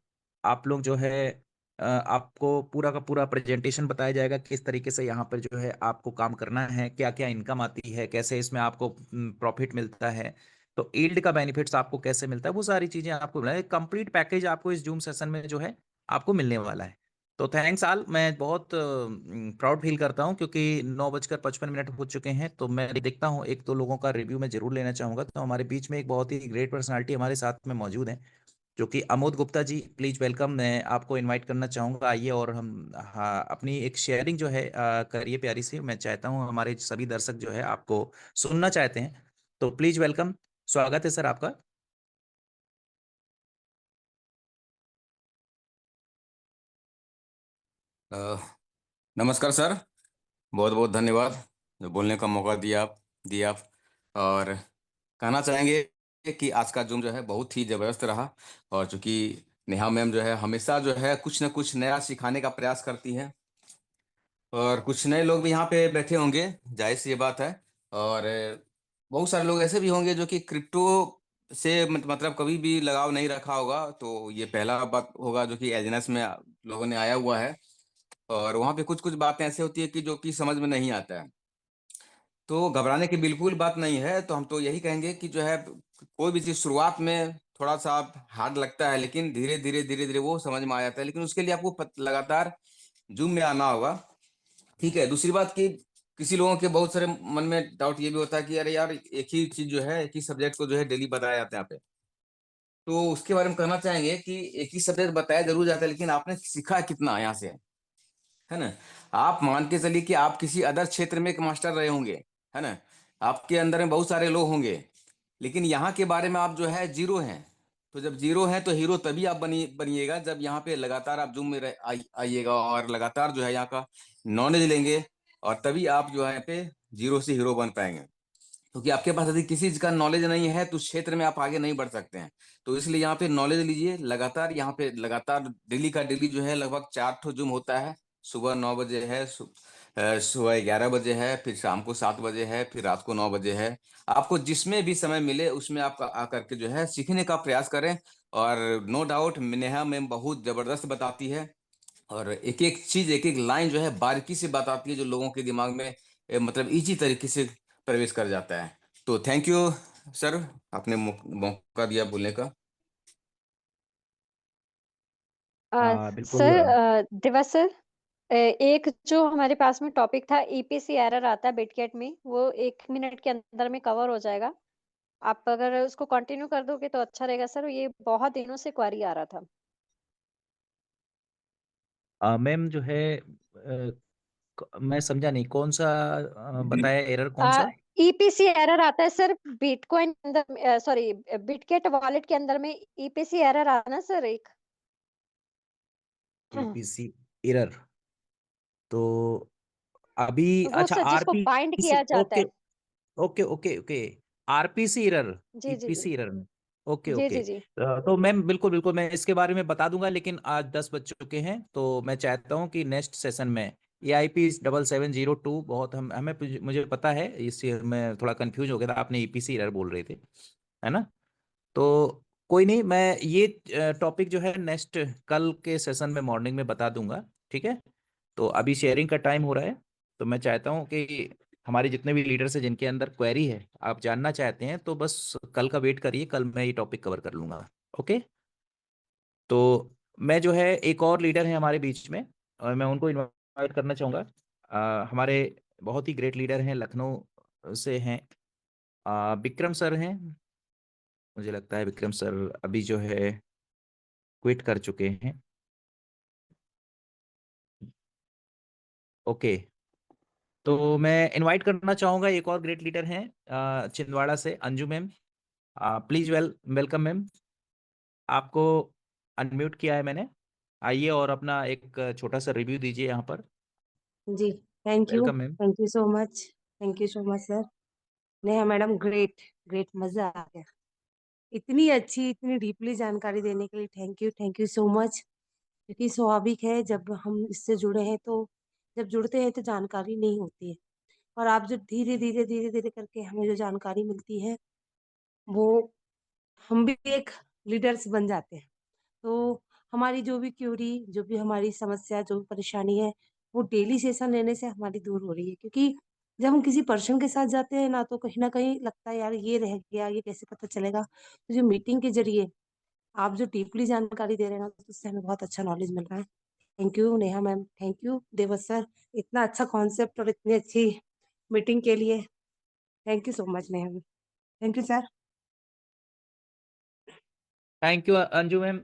आप लोग जो है आपको पूरा का पूरा प्रेजेंटेशन बताया जाएगा, किस तरीके से यहाँ पर जो है आपको काम करना है, क्या क्या इनकम आती है, कैसे इसमें आपको प्रॉफिट मिलता है, तो ईल्ड का बेनिफिट्स आपको कैसे मिलता है, वो सारी चीजें आपको मिलेंगे। कंप्लीट पैकेज आपको इस जूम सेशन में जो है आपको मिलने वाला है। तो थैंक्स आल, मैं बहुत प्राउड फील करता हूँ क्योंकि 9:55 हो चुके हैं। तो मैं देखता हूँ एक दो लोगों का रिव्यू मैं जरूर लेना चाहूंगा। तो हमारे बीच में एक बहुत ही ग्रेट पर्सनालिटी हमारे साथ में मौजूद है, जो कि अमोद गुप्ता जी। प्लीज वेलकम, मैं आपको इनवाइट करना चाहूंगा, आइए और हम हाँ अपनी एक शेयरिंग जो है करिए प्यारी सी। मैं चाहता हूँ हमारे सभी दर्शक जो है आपको सुनना चाहते हैं, तो प्लीज वेलकम, स्वागत है सर आपका। अ, नमस्कार सर। बहुत बहुत धन्यवाद जो बोलने का मौका दिया आप। और कहना चाहेंगे कि आज का जूम जो है बहुत ही ज़बरदस्त रहा। और चूंकि नेहा मैम जो है हमेशा जो है कुछ न कुछ नया सिखाने का प्रयास करती हैं, और कुछ नए लोग भी यहाँ पे बैठे होंगे, जाहिर सी ये बात है। और बहुत सारे लोग ऐसे भी होंगे जो कि क्रिप्टो से मतलब कभी भी लगाव नहीं रखा होगा, तो ये पहला बात होगा जो कि एजेंस में लोगों ने आया हुआ है। और वहाँ पे कुछ कुछ बातें ऐसी होती है कि जो कि समझ में नहीं आता है, तो घबराने की बिल्कुल बात नहीं है। तो हम तो यही कहेंगे कि जो है कोई भी चीज़ शुरुआत में थोड़ा सा हार्ड लगता है, लेकिन धीरे धीरे वो समझ में आ जाता है। लेकिन उसके लिए आपको लगातार जूम में आना होगा। ठीक है, दूसरी बात कि किसी लोगों के बहुत सारे मन में डाउट ये भी होता है कि अरे यार, एक ही चीज जो है, एक ही सब्जेक्ट को जो है डेली बताया जाता है यहाँ पे। तो उसके बारे में कहना चाहेंगे कि एक ही सब्जेक्ट बताया जरूर जाता है, लेकिन आपने सीखा कितना यहाँ से, है ना। आप मान के चलिए कि आप किसी अदर क्षेत्र में एक मास्टर रहे होंगे, है ना। आपके अंदर में बहुत सारे लोग होंगे, लेकिन यहाँ के बारे में आप जो है जीरो हैं। तो जब जीरो हैं तो हीरो तभी आप बनिएगा जब यहाँ पे लगातार आप जूम में आइएगा और लगातार जो है यहाँ का नॉलेज लेंगे, और तभी आप जो है यहाँ पे जीरो से हीरो बन पाएंगे। क्योंकि आपके पास यदि किसी चीज का नॉलेज नहीं है तो उस क्षेत्र में आप आगे नहीं बढ़ सकते हैं। तो इसलिए यहाँ पे नॉलेज लीजिए लगातार। यहाँ पे लगातार डेली का डेली जो है लगभग 4 जूम होता है। सुबह 9 बजे है, सुबह 11 बजे है, फिर शाम को 7 बजे है, फिर रात को 9 बजे है। आपको जिसमें भी समय मिले उसमें आप आकर के जो है सीखने का प्रयास करें। और नो डाउट नेहा मैम बहुत जबरदस्त बताती है, और एक एक चीज एक एक लाइन जो है बारीकी से बताती है, जो लोगों के दिमाग में मतलब इजी तरीके से प्रवेश कर जाता है। तो थैंक यू सर, आपने मौका दिया बोलने का। बिल्कुल। सर, दिवस सर, एक जो हमारे पास में टॉपिक था, ईपीसी एरर आता है बिटगेट में, वो 1 मिनट के अंदर में कवर हो जाएगा। आप अगर उसको कंटिन्यू कर दोगे तो अच्छा रहेगा सर, ये बहुत दिनों से क्वारी आ रहा था। मैम जो है मैं समझा नहीं कौन सा बताया, एरर कौन सा। ईपीसी एरर आता है सर बिटकॉइन के अंदर, सॉरी, बिटगेट वॉलेट के अंदर में ईपीसी एरर आता ना सर एक। ईपीसी एरर, तो अभी वो अच्छा सर जिसको बाइंड आरपीसी, किया जाता ओके है। Okay okay okay, RPC error, जी जी जी ईपीसी एरर में, ओके जी ओके। जी जी। तो मैम बिल्कुल बिल्कुल मैं इसके बारे में बता दूंगा, लेकिन आज 10 बज चुके हैं, तो मैं चाहता हूँ कि नेक्स्ट सेशन में AIP 7702, बहुत हम हमें मुझे पता है, इससे मैं थोड़ा कंफ्यूज हो गया था, आपने ईपीसी एरर बोल रहे थे, है ना। तो कोई नहीं, मैं ये टॉपिक जो है नेक्स्ट कल के सेशन में मॉर्निंग में बता दूंगा, ठीक है। तो अभी शेयरिंग का टाइम हो रहा है, तो मैं चाहता हूँ कि हमारे जितने भी लीडर्स हैं जिनके अंदर क्वेरी है, आप जानना चाहते हैं, तो बस कल का वेट करिए, कल मैं ये टॉपिक कवर कर लूंगा। ओके। तो मैं जो है एक और लीडर है हमारे बीच में, और मैं उनको इनवाइट करना चाहूँगा। हमारे बहुत ही ग्रेट लीडर हैं, लखनऊ से हैं, विक्रम सर हैं। मुझे लगता है विक्रम सर अभी जो है क्विट कर चुके हैं। ओके। तो मैं इनवाइट करना चाहूंगा, एक और ग्रेट लीडर हैं छिंदवाड़ा से, Anju ma'am. Please welcome ma'am, आपको अनम्यूट किया है मैंने। आइए और अपना एक छोटा सा रिव्यू दीजिए यहाँ पर। जी, thank you. Welcome ma'am. Thank you so much. Thank you so much sir. Neha madam great, great, मजा आ गया। इतनी अच्छी, इतनी डीपली जानकारी देने के लिए थैंक यू सो मच। क्योंकि स्वाभाविक है जब हम इससे जुड़े हैं तो जब जुड़ते हैं तो जानकारी नहीं होती है, और आप जो धीरे धीरे धीरे धीरे करके हमें जो जानकारी मिलती है वो हम भी एक लीडर्स बन जाते हैं। तो हमारी जो भी क्यूरी, जो भी हमारी समस्या, जो भी परेशानी है, वो डेली सेशन लेने से हमारी दूर हो रही है। क्योंकि जब हम किसी पर्सन के साथ जाते हैं ना, तो कहीं न कहीं लगता है यार ये रह गया, ये कैसे पता चलेगा? तो जो मीटिंग के ज़रिए आप जो डीपली जानकारी दे रहे हैं ना, तो उससे हमें बहुत अच्छा नॉलेज मिल रहा है। Thank you Neha ma'am, thank you Devas sir, इतना अच्छा कॉन्सेप्ट और इतनी अच्छी मीटिंग के लिए। Thank you so much Neha ma'am. Thank you sir. Thank you Anju ma'am.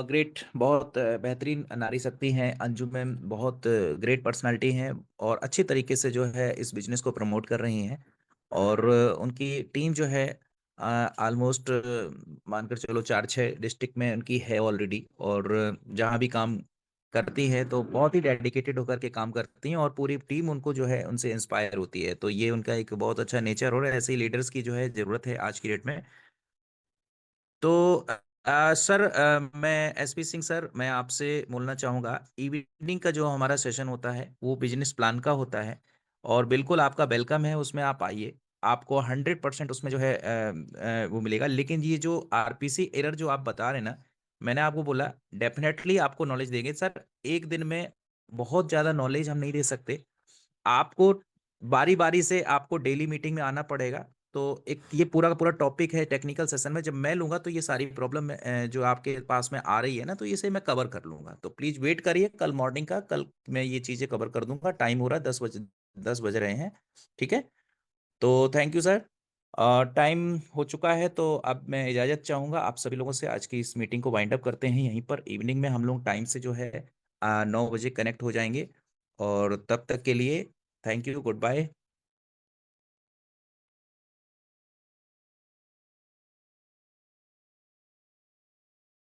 Great, बहुत बेहतरीन नारी शक्ति हैं अंजू मैम, बहुत ग्रेट पर्सनालिटी हैं और अच्छी तरीके से जो है इस बिजनेस को प्रमोट कर रही हैं। और उनकी टीम जो है ऑलमोस्ट मानकर चलो 4-6 डिस्ट्रिक्ट में उनकी है ऑलरेडी। और जहाँ भी काम करती है तो बहुत ही डेडिकेटेड होकर के काम करती हैं और पूरी टीम उनको जो है उनसे इंस्पायर होती है। तो ये उनका एक बहुत अच्छा नेचर और ऐसे ही लीडर्स की जो है ज़रूरत है आज की डेट में। तो सर, मैं एसपी सिंह सर, मैं आपसे बोलना चाहूँगा, इवनिंग का जो हमारा सेशन होता है वो बिजनेस प्लान का होता है और बिल्कुल आपका वेलकम है, उसमें आप आइए। आपको 100% उसमें जो है वो मिलेगा। लेकिन ये जो आरपीसी एरर जो आप बता रहे हैं ना, मैंने आपको बोला डेफिनेटली आपको नॉलेज देंगे सर। एक दिन में बहुत ज़्यादा नॉलेज हम नहीं दे सकते, आपको बारी बारी से आपको डेली मीटिंग में आना पड़ेगा। तो एक ये पूरा का पूरा टॉपिक है टेक्निकल सेशन में, जब मैं लूंगा तो ये सारी प्रॉब्लम जो आपके पास में आ रही है ना, तो इसे मैं कवर कर लूंगा। तो प्लीज वेट करिए कल मॉर्निंग का, कल मैं ये चीजें कवर कर दूंगा। टाइम हो रहा है 10 बज रहे हैं, ठीक है। तो थैंक यू सर। टाइम हो चुका है तो अब मैं इजाजत चाहूंगा आप सभी लोगों से। आज की इस मीटिंग को वाइंड अप करते हैं यहीं पर। इवनिंग में हम लोग टाइम से जो है 9 बजे कनेक्ट हो जाएंगे और तब तक के लिए थैंक यू, गुड बाय।